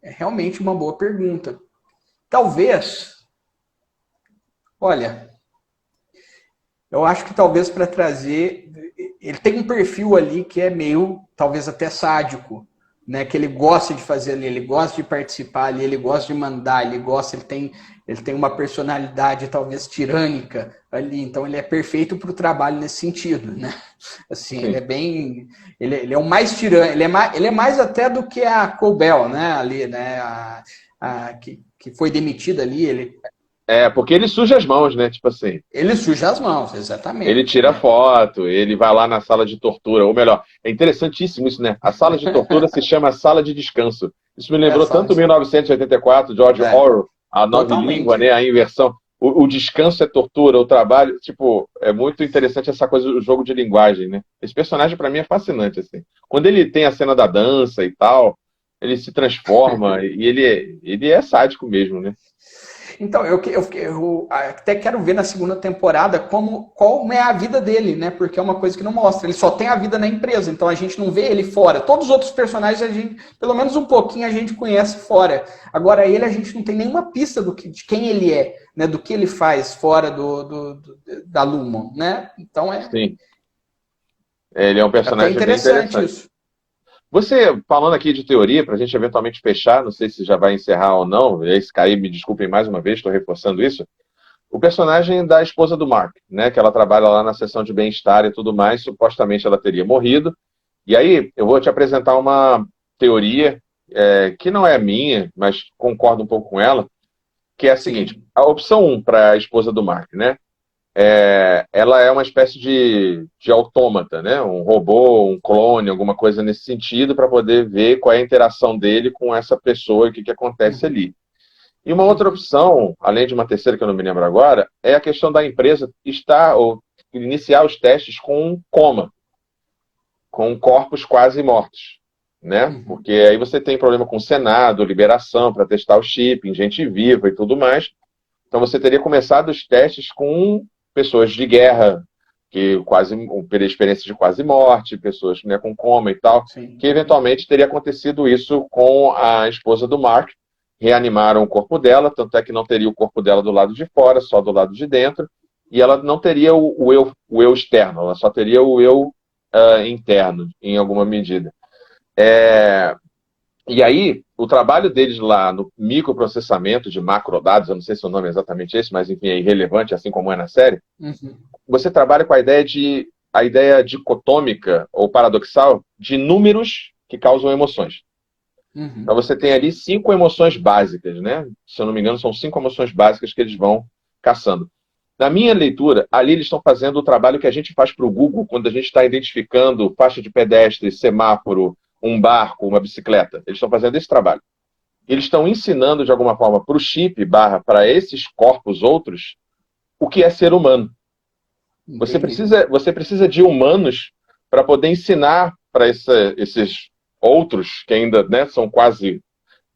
realmente uma boa pergunta. Talvez, olha, eu acho que talvez para trazer. Ele tem um perfil ali que é meio, talvez até sádico, né? Que ele gosta de fazer ali, ele gosta de participar ali, ele gosta de mandar, ele tem uma personalidade talvez tirânica ali, então ele é perfeito para o trabalho nesse sentido, né? Assim, ele é Sim. bem. Ele é o mais tirânico, ele é mais até do que a Cobel, né? Ali, né? Que foi demitida ali, Porque ele suja as mãos, né? Tipo assim, ele suja as mãos, ele exatamente, tira né? foto, ele vai lá na sala de tortura, ou melhor, é interessantíssimo isso, né? A sala de tortura se chama sala de descanso. Isso me É, lembrou tanto 1984, George é, Orwell, a nova língua, né? totalmente. A inversão. O descanso é tortura, o trabalho, tipo, é muito interessante essa coisa do jogo de linguagem, né? Esse personagem para mim é fascinante, assim. Quando ele tem a cena da dança e tal, ele se transforma e ele é sádico mesmo, né? Então, eu até quero ver na segunda temporada qual é a vida dele, né? Porque é uma coisa que não mostra. Ele só tem a vida na empresa, então a gente não vê ele fora. Todos os outros personagens, a gente, pelo menos um pouquinho, a gente conhece fora. Agora, ele, a gente não tem nenhuma pista de quem ele é, né? Do que ele faz fora da Lumon, né? Então, Sim. Ele é um é até personagem bem interessante interessante. isso. Você, falando aqui de teoria, para a gente eventualmente fechar, não sei se já vai encerrar ou não, esse cair, me desculpem mais uma vez, estou reforçando isso. O personagem da esposa do Mark, né, que ela trabalha lá na seção de bem-estar e tudo mais, supostamente ela teria morrido. E aí eu vou te apresentar uma teoria que não é minha, mas concordo um pouco com ela, que é a seguinte: Sim. a opção um para a esposa do Mark, né? Ela é uma espécie de autômata, né? Um robô, um clone, alguma coisa nesse sentido, para poder ver qual é a interação dele com essa pessoa e o que acontece Uhum. ali. E uma outra Uhum. opção, além de uma terceira que eu não me lembro agora, é a questão da empresa estar ou iniciar os testes com um coma, com corpos quase mortos, né? Uhum. Porque aí você tem problema com o Senado, liberação para testar o chip em gente viva e tudo mais. Então você teria começado os testes com pessoas de guerra, que quase pela experiência de quase morte, pessoas, né, com coma e tal, que Sim. eventualmente teria acontecido isso com a esposa do Mark. Reanimaram o corpo dela, tanto é que não teria o corpo dela do lado de fora, só do lado de dentro, e ela não teria o eu externo, ela só teria o eu interno, em alguma medida. É, e aí, o trabalho deles lá no microprocessamento de macrodados, eu não sei se o nome é exatamente esse, mas enfim, é irrelevante, assim como é na série, Uhum. você trabalha com a ideia dicotômica ou paradoxal de números que causam emoções. Então Uhum. você tem ali 5 emoções básicas, né? Se eu não me engano, são 5 emoções básicas que eles vão caçando. Na minha leitura, ali eles estão fazendo o trabalho que a gente faz para o Google quando a gente está identificando faixa de pedestre, semáforo, um barco, uma bicicleta. Eles estão fazendo esse trabalho. eles estão ensinando de alguma forma para o chip, para esses corpos outros, o que é ser humano. Você precisa de humanos para poder ensinar para esses outros que ainda, né, são quase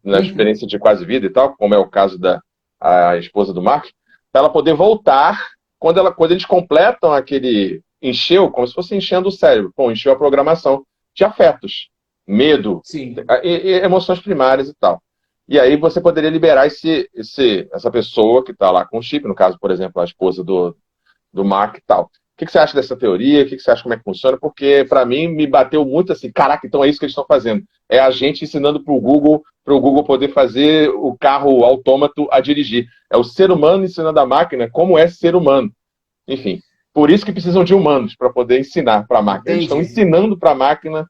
na experiência de quase vida e tal, como é o caso da a esposa do Mark, para ela poder voltar quando eles completam aquele encheu, como se fosse enchendo o cérebro, bom, encheu a programação de afetos, medo, e emoções primárias e tal. E aí você poderia liberar essa pessoa que está lá com o chip, no caso, por exemplo, a esposa do Mark e tal. O que você acha dessa teoria? O que você acha como é que funciona? Porque, para mim, me bateu muito assim, caraca, então é isso que eles estão fazendo. É a gente ensinando para o Google poder fazer o carro autômato a dirigir. É o ser humano ensinando a máquina como é ser humano. Enfim, por isso que precisam de humanos, para poder ensinar para a máquina. Eles estão ensinando para a máquina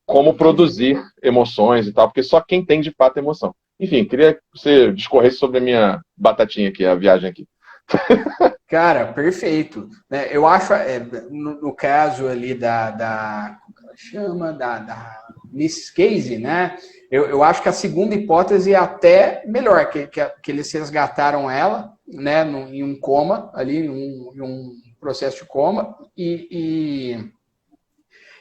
como produzir emoções e tal, porque só quem tem de fato emoção. Enfim, queria que você discorresse sobre a minha batatinha aqui, a viagem aqui. Cara, perfeito. Eu acho, no caso ali como ela chama, da Miss Casey, né? Eu acho que a segunda hipótese é até melhor, que eles resgataram ela, né, em um coma, ali, em um processo de coma, e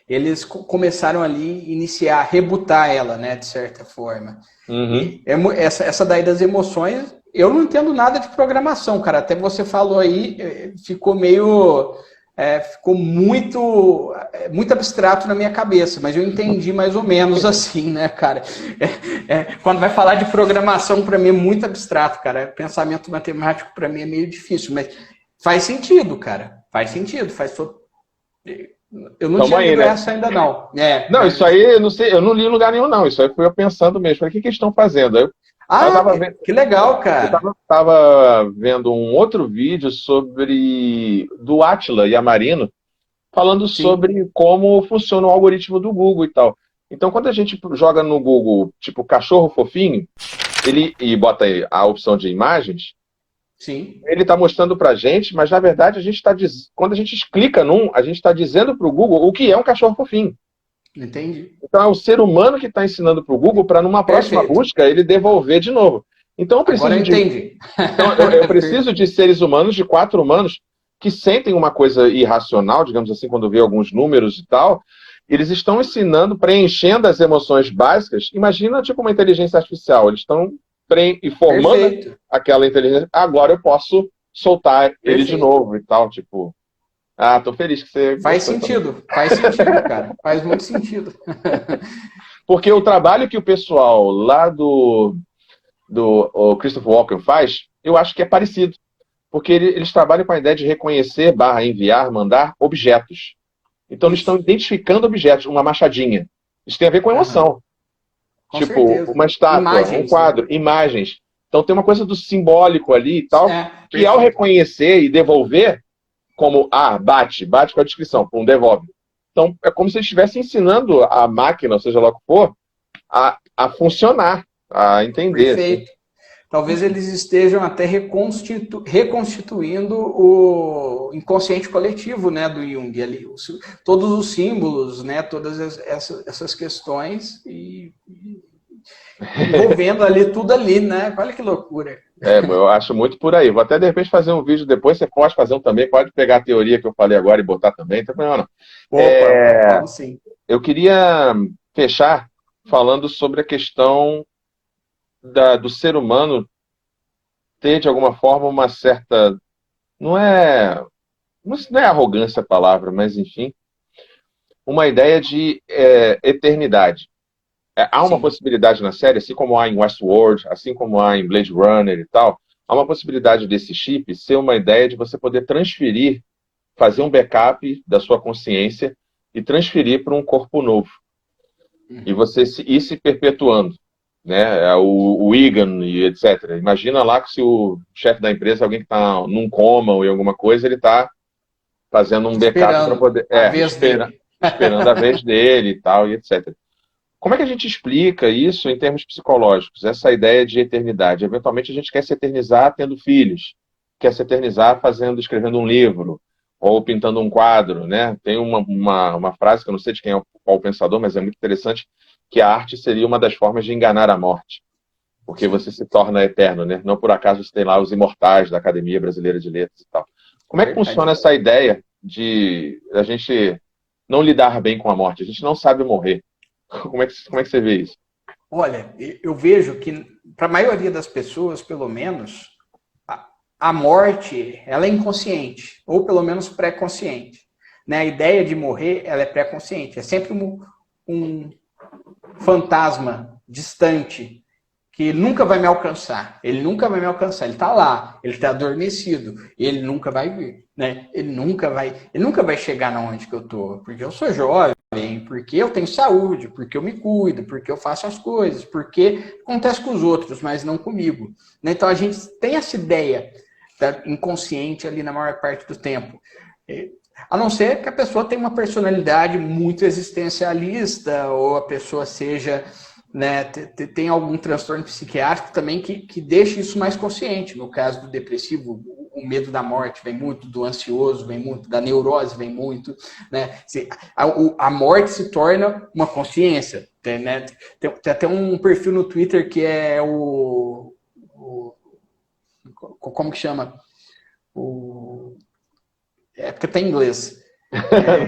eles começaram ali iniciar, rebutar ela, né, de certa forma. E essa daí das emoções, eu não entendo nada de programação, cara. Até você falou aí, ficou muito abstrato na minha cabeça, mas eu entendi mais ou menos assim, né, cara? Quando vai falar de programação, para mim é muito abstrato, cara. Pensamento matemático para mim é meio difícil, mas faz sentido, cara. Faz sentido, Eu não tinha lido essa ainda, não. Não, isso aí, eu não sei, eu não li em lugar nenhum, não. Isso aí fui eu pensando mesmo. Falei, o que eles estão fazendo? Eu que legal, cara. Eu estava vendo um outro vídeo do Átila Yamarino, falando sobre como funciona o algoritmo do Google e tal. Então, quando a gente joga no Google, tipo, cachorro fofinho, e bota aí a opção de imagens, ele está mostrando para a gente, mas na verdade quando a gente clica a gente está dizendo para o Google o que é um cachorro fofinho. Entendi. Então é o ser humano que está ensinando para o Google para numa próxima busca ele devolver de novo. Então eu preciso de seres humanos, de 4 humanos, que sentem uma coisa irracional, digamos assim, quando vê alguns números e tal. Eles estão ensinando, preenchendo as emoções básicas. Imagina tipo uma inteligência artificial. Eles estão e formando aquela inteligência. Agora eu posso soltar ele de novo e tal, tipo. Ah, tô feliz que você. Faz sentido, cara. Faz muito sentido. Porque o trabalho que o pessoal lá do Christopher Walken faz, eu acho que é parecido. Porque eles trabalham com a ideia de reconhecer, enviar, mandar objetos. Então eles estão identificando objetos, uma machadinha. Isso tem a ver com emoção. Com tipo, certeza. Uma estátua, um quadro, imagens. Então tem uma coisa do simbólico ali e tal, que ao reconhecer e devolver, como, bate com a descrição, devolve. Então é como se eles estivessem ensinando a máquina, ou seja lá o que for, a funcionar, a entender. Perfeito. Assim. Talvez eles estejam até reconstituindo o inconsciente coletivo, né, do Jung ali, todos os símbolos, né, todas essas questões e envolvendo ali tudo ali, né? Olha que loucura. Eu acho muito por aí. Vou até de repente fazer um vídeo depois, você pode fazer um também, pode pegar a teoria que eu falei agora e botar também, não tem problema não. Vamos sim. Eu queria fechar falando sobre a questão do ser humano ter, de alguma forma, uma certa... Não é arrogância a palavra, mas, enfim, uma ideia de eternidade. Há uma possibilidade na série, assim como há em Westworld, assim como há em Blade Runner e tal, há uma possibilidade desse chip ser uma ideia de você poder transferir, fazer um backup da sua consciência e transferir para um corpo novo. E você ir se perpetuando. Né? O Egan e etc. Imagina lá que se o chefe da empresa, alguém que está num coma ou em alguma coisa, ele está fazendo um backup para poder... esperando a vez dele e tal, e etc. Como é que a gente explica isso em termos psicológicos? Essa ideia de eternidade. Eventualmente a gente quer se eternizar tendo filhos, quer se eternizar escrevendo um livro, ou pintando um quadro, né? Tem uma frase que eu não sei de quem é qual pensador, mas é muito interessante, que a arte seria uma das formas de enganar a morte. porque você se torna eterno, né? Não por acaso você tem lá os imortais da Academia Brasileira de Letras e tal. Como é que funciona essa ideia de a gente não lidar bem com a morte? A gente não sabe morrer. Como é que você vê isso? Olha, eu vejo que, para a maioria das pessoas, pelo menos, a morte ela é inconsciente, ou pelo menos pré-consciente. Né? A ideia de morrer ela é pré-consciente. É sempre um fantasma distante que nunca vai me alcançar. Ele nunca vai me alcançar. Ele está lá, ele está adormecido, ele nunca vai vir, né? Ele nunca vai chegar na onde que eu tô, porque eu sou jovem, porque eu tenho saúde, porque eu me cuido, porque eu faço as coisas, porque acontece com os outros, mas não comigo. Né? Então a gente tem essa ideia inconsciente ali na maior parte do tempo. A não ser que a pessoa tenha uma personalidade muito existencialista, ou a pessoa seja, né, tem algum transtorno psiquiátrico também que deixe isso mais consciente. No caso do depressivo, o medo da morte vem muito, do ansioso vem muito, da neurose vem muito. Né? A morte se torna uma consciência. Né? Tem até um perfil no Twitter que é como que chama? É porque tem em inglês.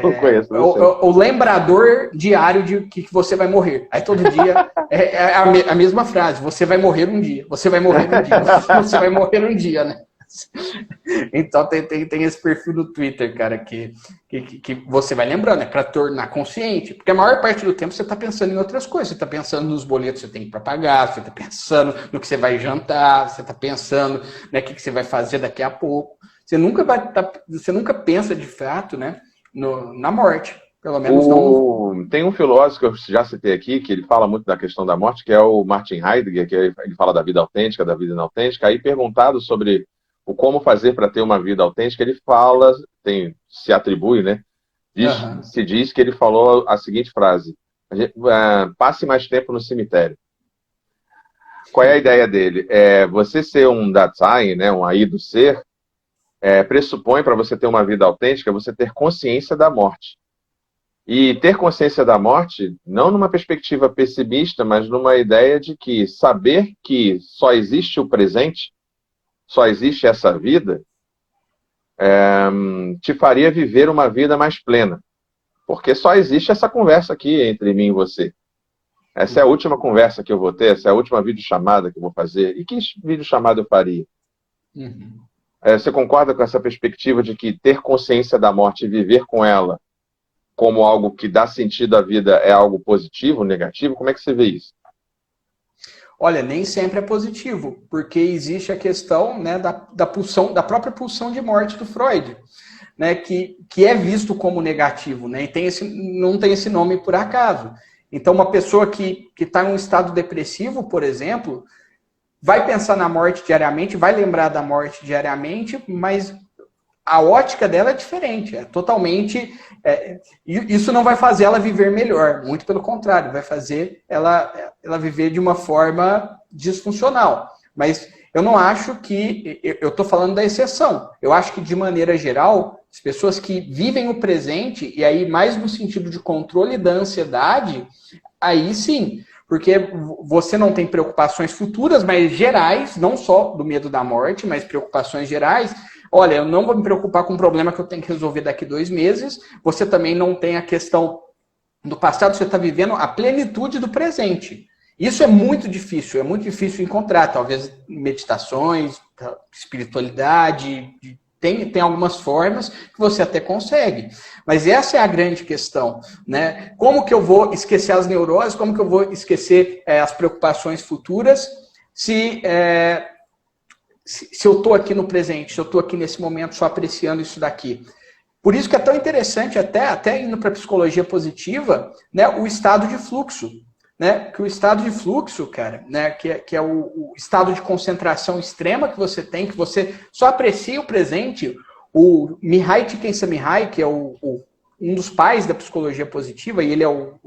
Não conheço. O lembrador diário de que você vai morrer. Aí todo dia é a mesma frase. Você vai morrer um dia. Você vai morrer um dia. Você vai morrer um dia, né? Então tem esse perfil do Twitter, cara, que você vai lembrando, para tornar consciente. Porque a maior parte do tempo você está pensando em outras coisas. Você está pensando nos boletos que você tem para pagar, você está pensando no que você vai jantar, você está pensando, né, o que você vai fazer daqui a pouco. Você nunca pensa de fato, né, na morte. Pelo menos não. Tem um filósofo que eu já citei aqui, que ele fala muito da questão da morte, que é o Martin Heidegger, que ele fala da vida autêntica, da vida inautêntica. Aí, perguntado sobre o como fazer para ter uma vida autêntica, ele fala, se atribui, né? Se diz que ele falou a seguinte frase: passe mais tempo no cemitério. Qual é a ideia dele? Você ser um Dasein, né, um aí do ser, pressupõe, para você ter uma vida autêntica, você ter consciência da morte. E ter consciência da morte, não numa perspectiva pessimista, mas numa ideia de que saber que só existe o presente, só existe essa vida, te faria viver uma vida mais plena. Porque só existe essa conversa aqui entre mim e você. Essa é a última conversa que eu vou ter, essa é a última videochamada que eu vou fazer. E que videochamada eu faria? Uhum. Você concorda com essa perspectiva de que ter consciência da morte e viver com ela como algo que dá sentido à vida é algo positivo, negativo? Como é que você vê isso? Olha, nem sempre é positivo, porque existe a questão, né, da própria pulsão de morte do Freud, né, que é visto como negativo, né, e não tem esse nome por acaso. Então, uma pessoa que está em um estado depressivo, por exemplo, vai pensar na morte diariamente, vai lembrar da morte diariamente, mas a ótica dela é diferente, é totalmente... isso não vai fazer ela viver melhor, muito pelo contrário, vai fazer ela viver de uma forma disfuncional. Mas eu não acho que... Eu estou falando da exceção. Eu acho que, de maneira geral, as pessoas que vivem o presente, e aí mais no sentido de controle da ansiedade, aí sim... Porque você não tem preocupações futuras, mas gerais, não só do medo da morte, mas preocupações gerais. Olha, eu não vou me preocupar com um problema que eu tenho que resolver daqui 2 meses. Você também não tem a questão do passado, você está vivendo a plenitude do presente. Isso é muito difícil encontrar. Talvez meditações, espiritualidade... Tem algumas formas que você até consegue. Mas essa é a grande questão, né? Como que eu vou esquecer as neuroses? Como que eu vou esquecer as preocupações futuras se eu estou aqui no presente, se eu estou aqui nesse momento só apreciando isso daqui? Por isso que é tão interessante, até indo para a psicologia positiva, né, o estado de fluxo. Né, que o estado de fluxo, cara, né, que é o estado de concentração extrema que você tem, que você só aprecia o presente. O Mihai Csikszentmihalyi, que é um dos pais da psicologia positiva, e ele é o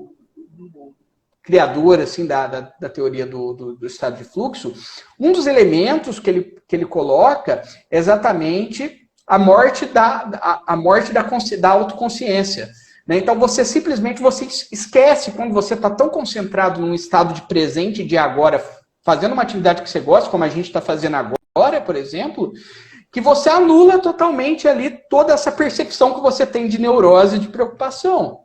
criador assim, da teoria do estado de fluxo, um dos elementos que ele coloca é exatamente a morte da autoconsciência. Então, você simplesmente esquece, quando você está tão concentrado num estado de presente, de agora fazendo uma atividade que você gosta, como a gente está fazendo agora, por exemplo, que você anula totalmente ali toda essa percepção que você tem de neurose, de preocupação.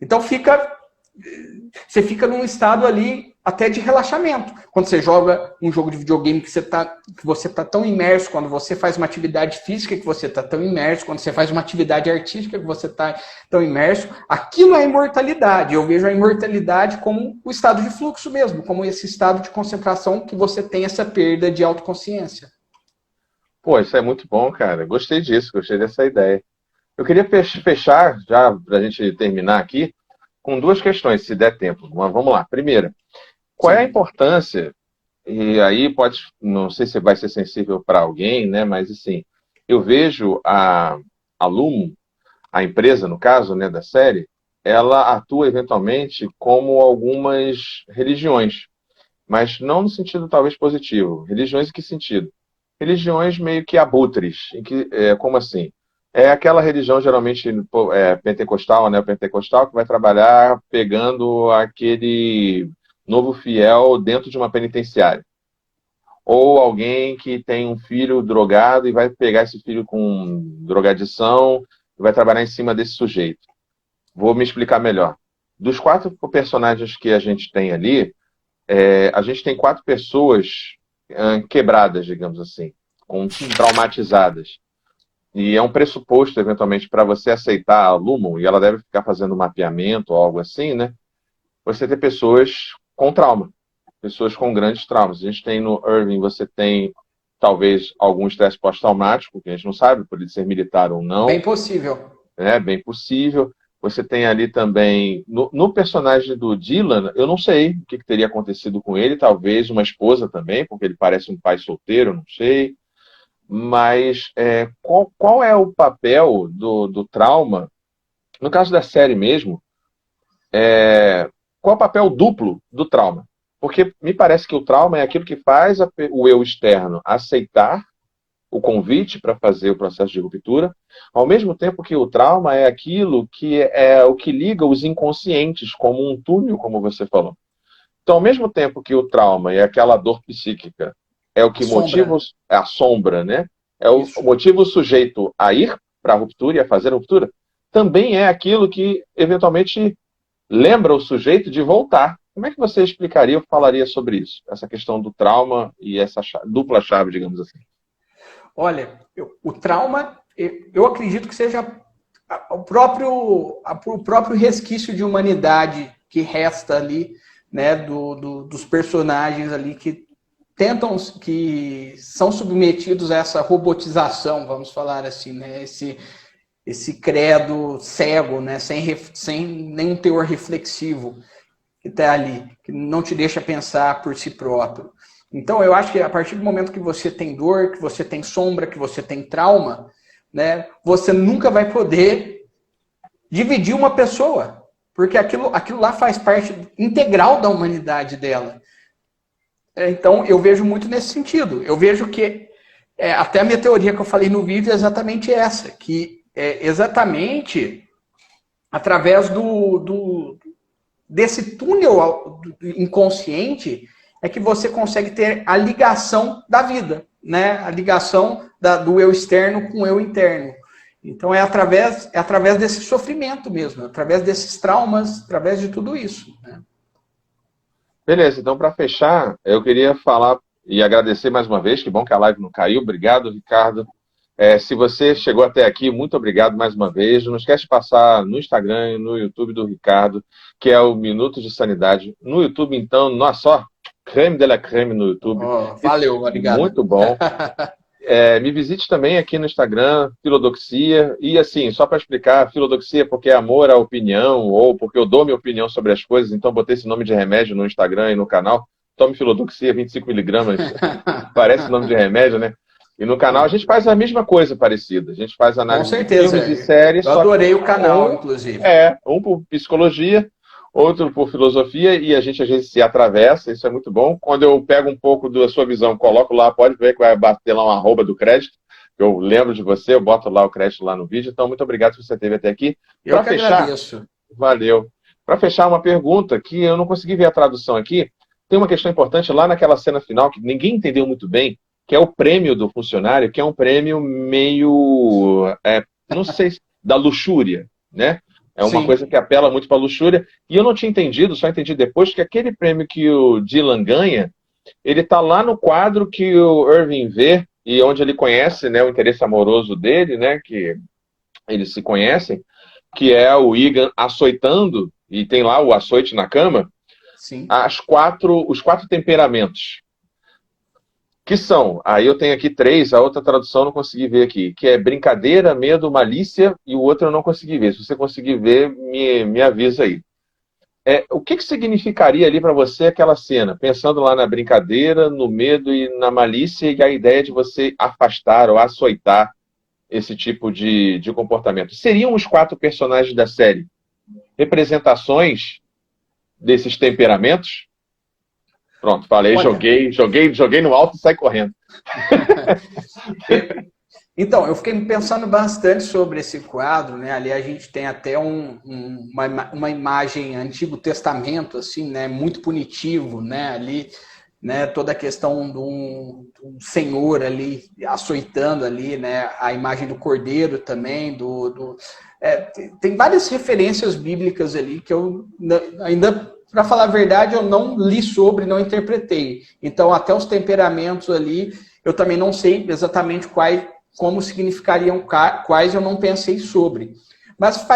Então você fica num estado ali até de relaxamento. Quando você joga um jogo de videogame que você tá tão imerso, quando você faz uma atividade física que você está tão imerso, quando você faz uma atividade artística que você está tão imerso, aquilo é imortalidade. Eu vejo a imortalidade como o estado de fluxo mesmo, como esse estado de concentração que você tem essa perda de autoconsciência. Pô, isso é muito bom, cara. Gostei disso, gostei dessa ideia. Eu queria fechar, já para a gente terminar aqui, com duas questões, se der tempo. Mas vamos lá. Primeira, qual é a importância, e aí pode, não sei se vai ser sensível para alguém, né, mas assim, eu vejo a Lumo, a empresa, no caso, né, da série, ela atua eventualmente como algumas religiões, mas não no sentido talvez positivo. Religiões em que sentido? Religiões meio que abutres, como assim? É aquela religião geralmente pentecostal, né, pentecostal, que vai trabalhar pegando aquele novo fiel dentro de uma penitenciária. Ou alguém que tem um filho drogado e vai pegar esse filho com drogadição e vai trabalhar em cima desse sujeito. Vou me explicar melhor. Dos 4 personagens que a gente tem ali, a gente tem 4 pessoas quebradas, digamos assim, traumatizadas. E é um pressuposto, eventualmente, para você aceitar a Lumon, e ela deve ficar fazendo mapeamento ou algo assim, né? Você ter pessoas com trauma, pessoas com grandes traumas. A gente tem no Irving, você tem talvez algum estresse pós-traumático, que a gente não sabe, por ele ser militar ou não. Bem possível. É, bem possível. Você tem ali também, no personagem do Dylan, eu não sei o que teria acontecido com ele, talvez uma esposa também, porque ele parece um pai solteiro, não sei. Mas qual é o papel do trauma, no caso da série mesmo, qual é o papel duplo do trauma? Porque me parece que o trauma é aquilo que faz o eu externo aceitar o convite para fazer o processo de ruptura, ao mesmo tempo que o trauma é aquilo que é o que liga os inconscientes, como um túnel, como você falou. Então, ao mesmo tempo que o trauma é aquela dor psíquica, é o que motiva a sombra, né? É o motivo o sujeito a ir para a ruptura e a fazer a ruptura, também é aquilo que, eventualmente, lembra o sujeito de voltar. Como é que você explicaria ou falaria sobre isso? Essa questão do trauma e essa dupla chave, digamos assim. Olha, o trauma, eu acredito que seja o próprio resquício de humanidade que resta ali, né, dos personagens ali que são submetidos a essa robotização, vamos falar assim, né, esse credo cego, né, sem nenhum teor reflexivo que está ali, que não te deixa pensar por si próprio. Então, eu acho que a partir do momento que você tem dor, que você tem sombra, que você tem trauma, né, você nunca vai poder dividir uma pessoa, porque aquilo lá faz parte integral da humanidade dela. Então, eu vejo muito nesse sentido. Eu vejo que, até a minha teoria que eu falei no vídeo é exatamente essa, que exatamente através desse túnel inconsciente é que você consegue ter a ligação da vida, né? A ligação do eu externo com o eu interno. Então é através desse sofrimento mesmo, através desses traumas, através de tudo isso, né? Beleza, então para fechar, eu queria falar e agradecer mais uma vez, que bom que a live não caiu. Obrigado, Ricardo. Se você chegou até aqui, muito obrigado mais uma vez. Não esquece de passar no Instagram e no YouTube do Ricardo, que é o Minuto de Sanidade. No YouTube, então, nossa, só creme de la creme no YouTube. Valeu, obrigado. Muito bom. Me visite também aqui no Instagram, Filodoxia. E assim, só para explicar, Filodoxia porque é amor à opinião, ou porque eu dou minha opinião sobre as coisas, então botei esse nome de remédio no Instagram e no canal. Tome Filodoxia, 25 miligramas. Parece nome de remédio, né? E no canal a gente faz a mesma coisa parecida. A gente faz análise de filmes e séries. Eu adorei o canal, inclusive. Um por psicologia, outro por filosofia, e a gente às vezes se atravessa, isso é muito bom. Quando eu pego um pouco da sua visão, coloco lá, pode ver que vai bater lá um arroba do crédito, que eu lembro de você, eu boto lá o crédito lá no vídeo. Então, muito obrigado por você ter até aqui. Eu que agradeço. Valeu. Para fechar, uma pergunta que eu não consegui ver a tradução aqui. tem uma questão importante lá naquela cena final, que ninguém entendeu muito bem, que é o prêmio do funcionário, que é um prêmio meio, não sei, da luxúria, né? É uma Sim. coisa que apela muito para a luxúria. E eu não tinha entendido, só entendi depois, que aquele prêmio que o Dylan ganha, ele está lá no quadro que o Irving vê, e onde ele conhece, né, o interesse amoroso dele, né, que eles se conhecem, que é o Egan açoitando, e tem lá o açoite na cama, Sim. os quatro temperamentos. Que são, aí eu tenho aqui três, a outra tradução eu não consegui ver aqui, que é brincadeira, medo, malícia, e o outro eu não consegui ver. Se você conseguir ver, me avisa aí. O que significaria ali para você aquela cena? Pensando lá na brincadeira, no medo e na malícia, e a ideia de você afastar ou açoitar esse tipo de comportamento. Seriam os quatro personagens da série representações desses temperamentos? Pronto, falei, Olha, joguei no alto e saí correndo. Então, eu fiquei pensando bastante sobre esse quadro, né? Ali a gente tem até uma imagem Antigo Testamento, assim, né? Muito punitivo, né? Ali, né? Toda a questão de um senhor ali açoitando ali, né? A imagem do cordeiro também, tem várias referências bíblicas ali que eu ainda, para falar a verdade, eu não li sobre, não interpretei. Então, até os temperamentos ali, eu também não sei exatamente como significariam quais eu não pensei sobre. Mas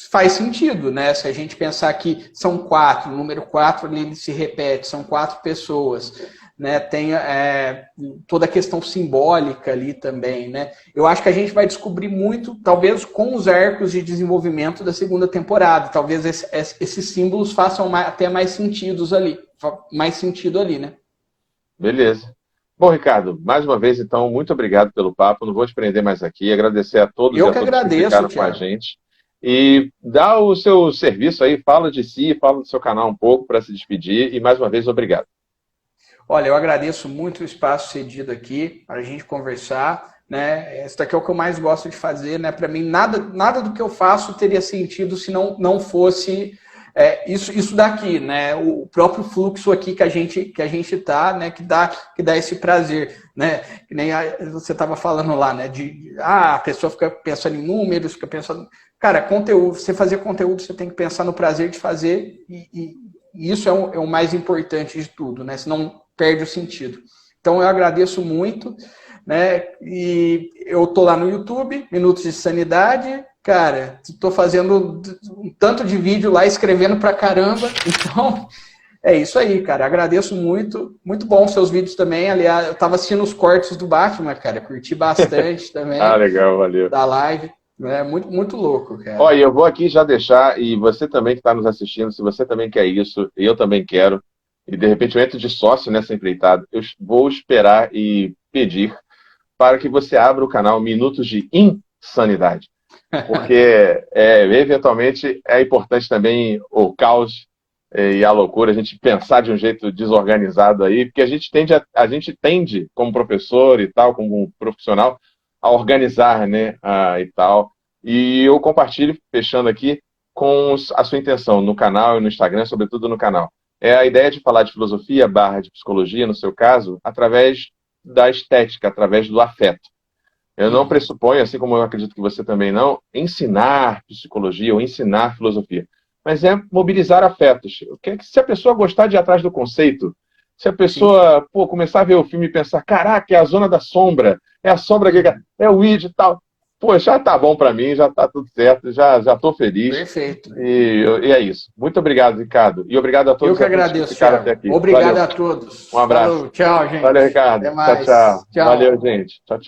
faz sentido, né? Se a gente pensar que são quatro, o número 4 ali ele se repete, são quatro pessoas, né? Tem toda a questão simbólica ali também, né? Eu acho que a gente vai descobrir muito, talvez com os arcos de desenvolvimento da segunda temporada. Talvez esses símbolos façam até mais sentido ali, né? Beleza. Bom, Ricardo, mais uma vez, então, muito obrigado pelo papo. Não vou te prender mais aqui. Agradecer a todos Eu e a que todas que agradeço, ficaram com a Thiago. gente. E dá o seu serviço aí, fala de si, fala do seu canal um pouco para se despedir. E mais uma vez, obrigado. Olha, eu agradeço muito o espaço cedido aqui para a gente conversar, né? Isso daqui é o que eu mais gosto de fazer, né? Para mim, nada do que eu faço teria sentido se não fosse isso daqui, né? O próprio fluxo aqui que a gente tá, né? Que dá esse prazer, né? Que nem você estava falando lá, né? A pessoa fica pensando em números, fica pensando, cara, conteúdo. Você fazer conteúdo, você tem que pensar no prazer de fazer e isso é o mais importante de tudo, né? Senão perde o sentido. Então eu agradeço muito, né? E eu tô lá no YouTube, Minutos de Sanidade. Cara, estou fazendo um tanto de vídeo lá, escrevendo pra caramba. Então, é isso aí, cara. Agradeço muito. Muito bom os seus vídeos também. Aliás, eu tava assistindo os cortes do Batman, cara. Curti bastante também. Legal, valeu. Da live. É muito, muito louco, cara. Olha, eu vou aqui já deixar, e você também que está nos assistindo, se você também quer isso, eu também quero, e de repente eu entro de sócio nessa empreitada, eu vou esperar e pedir para que você abra o canal Minutos de Insanidade. Porque, eventualmente, é importante também o caos e a loucura, a gente pensar de um jeito desorganizado aí, porque a gente tende, como professor e tal, como profissional, a organizar, né, e tal. E eu compartilho, fechando aqui, com a sua intenção no canal e no Instagram, sobretudo no canal. É a ideia de falar de filosofia / de psicologia, no seu caso, através da estética, através do afeto. Eu não pressuponho, assim como eu acredito que você também não, ensinar psicologia ou ensinar filosofia. Mas é mobilizar afetos. Se a pessoa gostar de ir atrás do conceito, se a pessoa começar a ver o filme e pensar, caraca, é a zona da sombra, é a sombra que é o id e tal. Pô, já tá bom para mim, já tá tudo certo, já tô feliz. Perfeito. E é isso. Muito obrigado, Ricardo. E obrigado a todos Eu que agradeço, que ficaram Thiago. até aqui. Obrigado Valeu. a todos. Um abraço. Falou, tchau, gente. Valeu, Ricardo. Até mais. Tchau. Tchau. Valeu, gente. Tchau.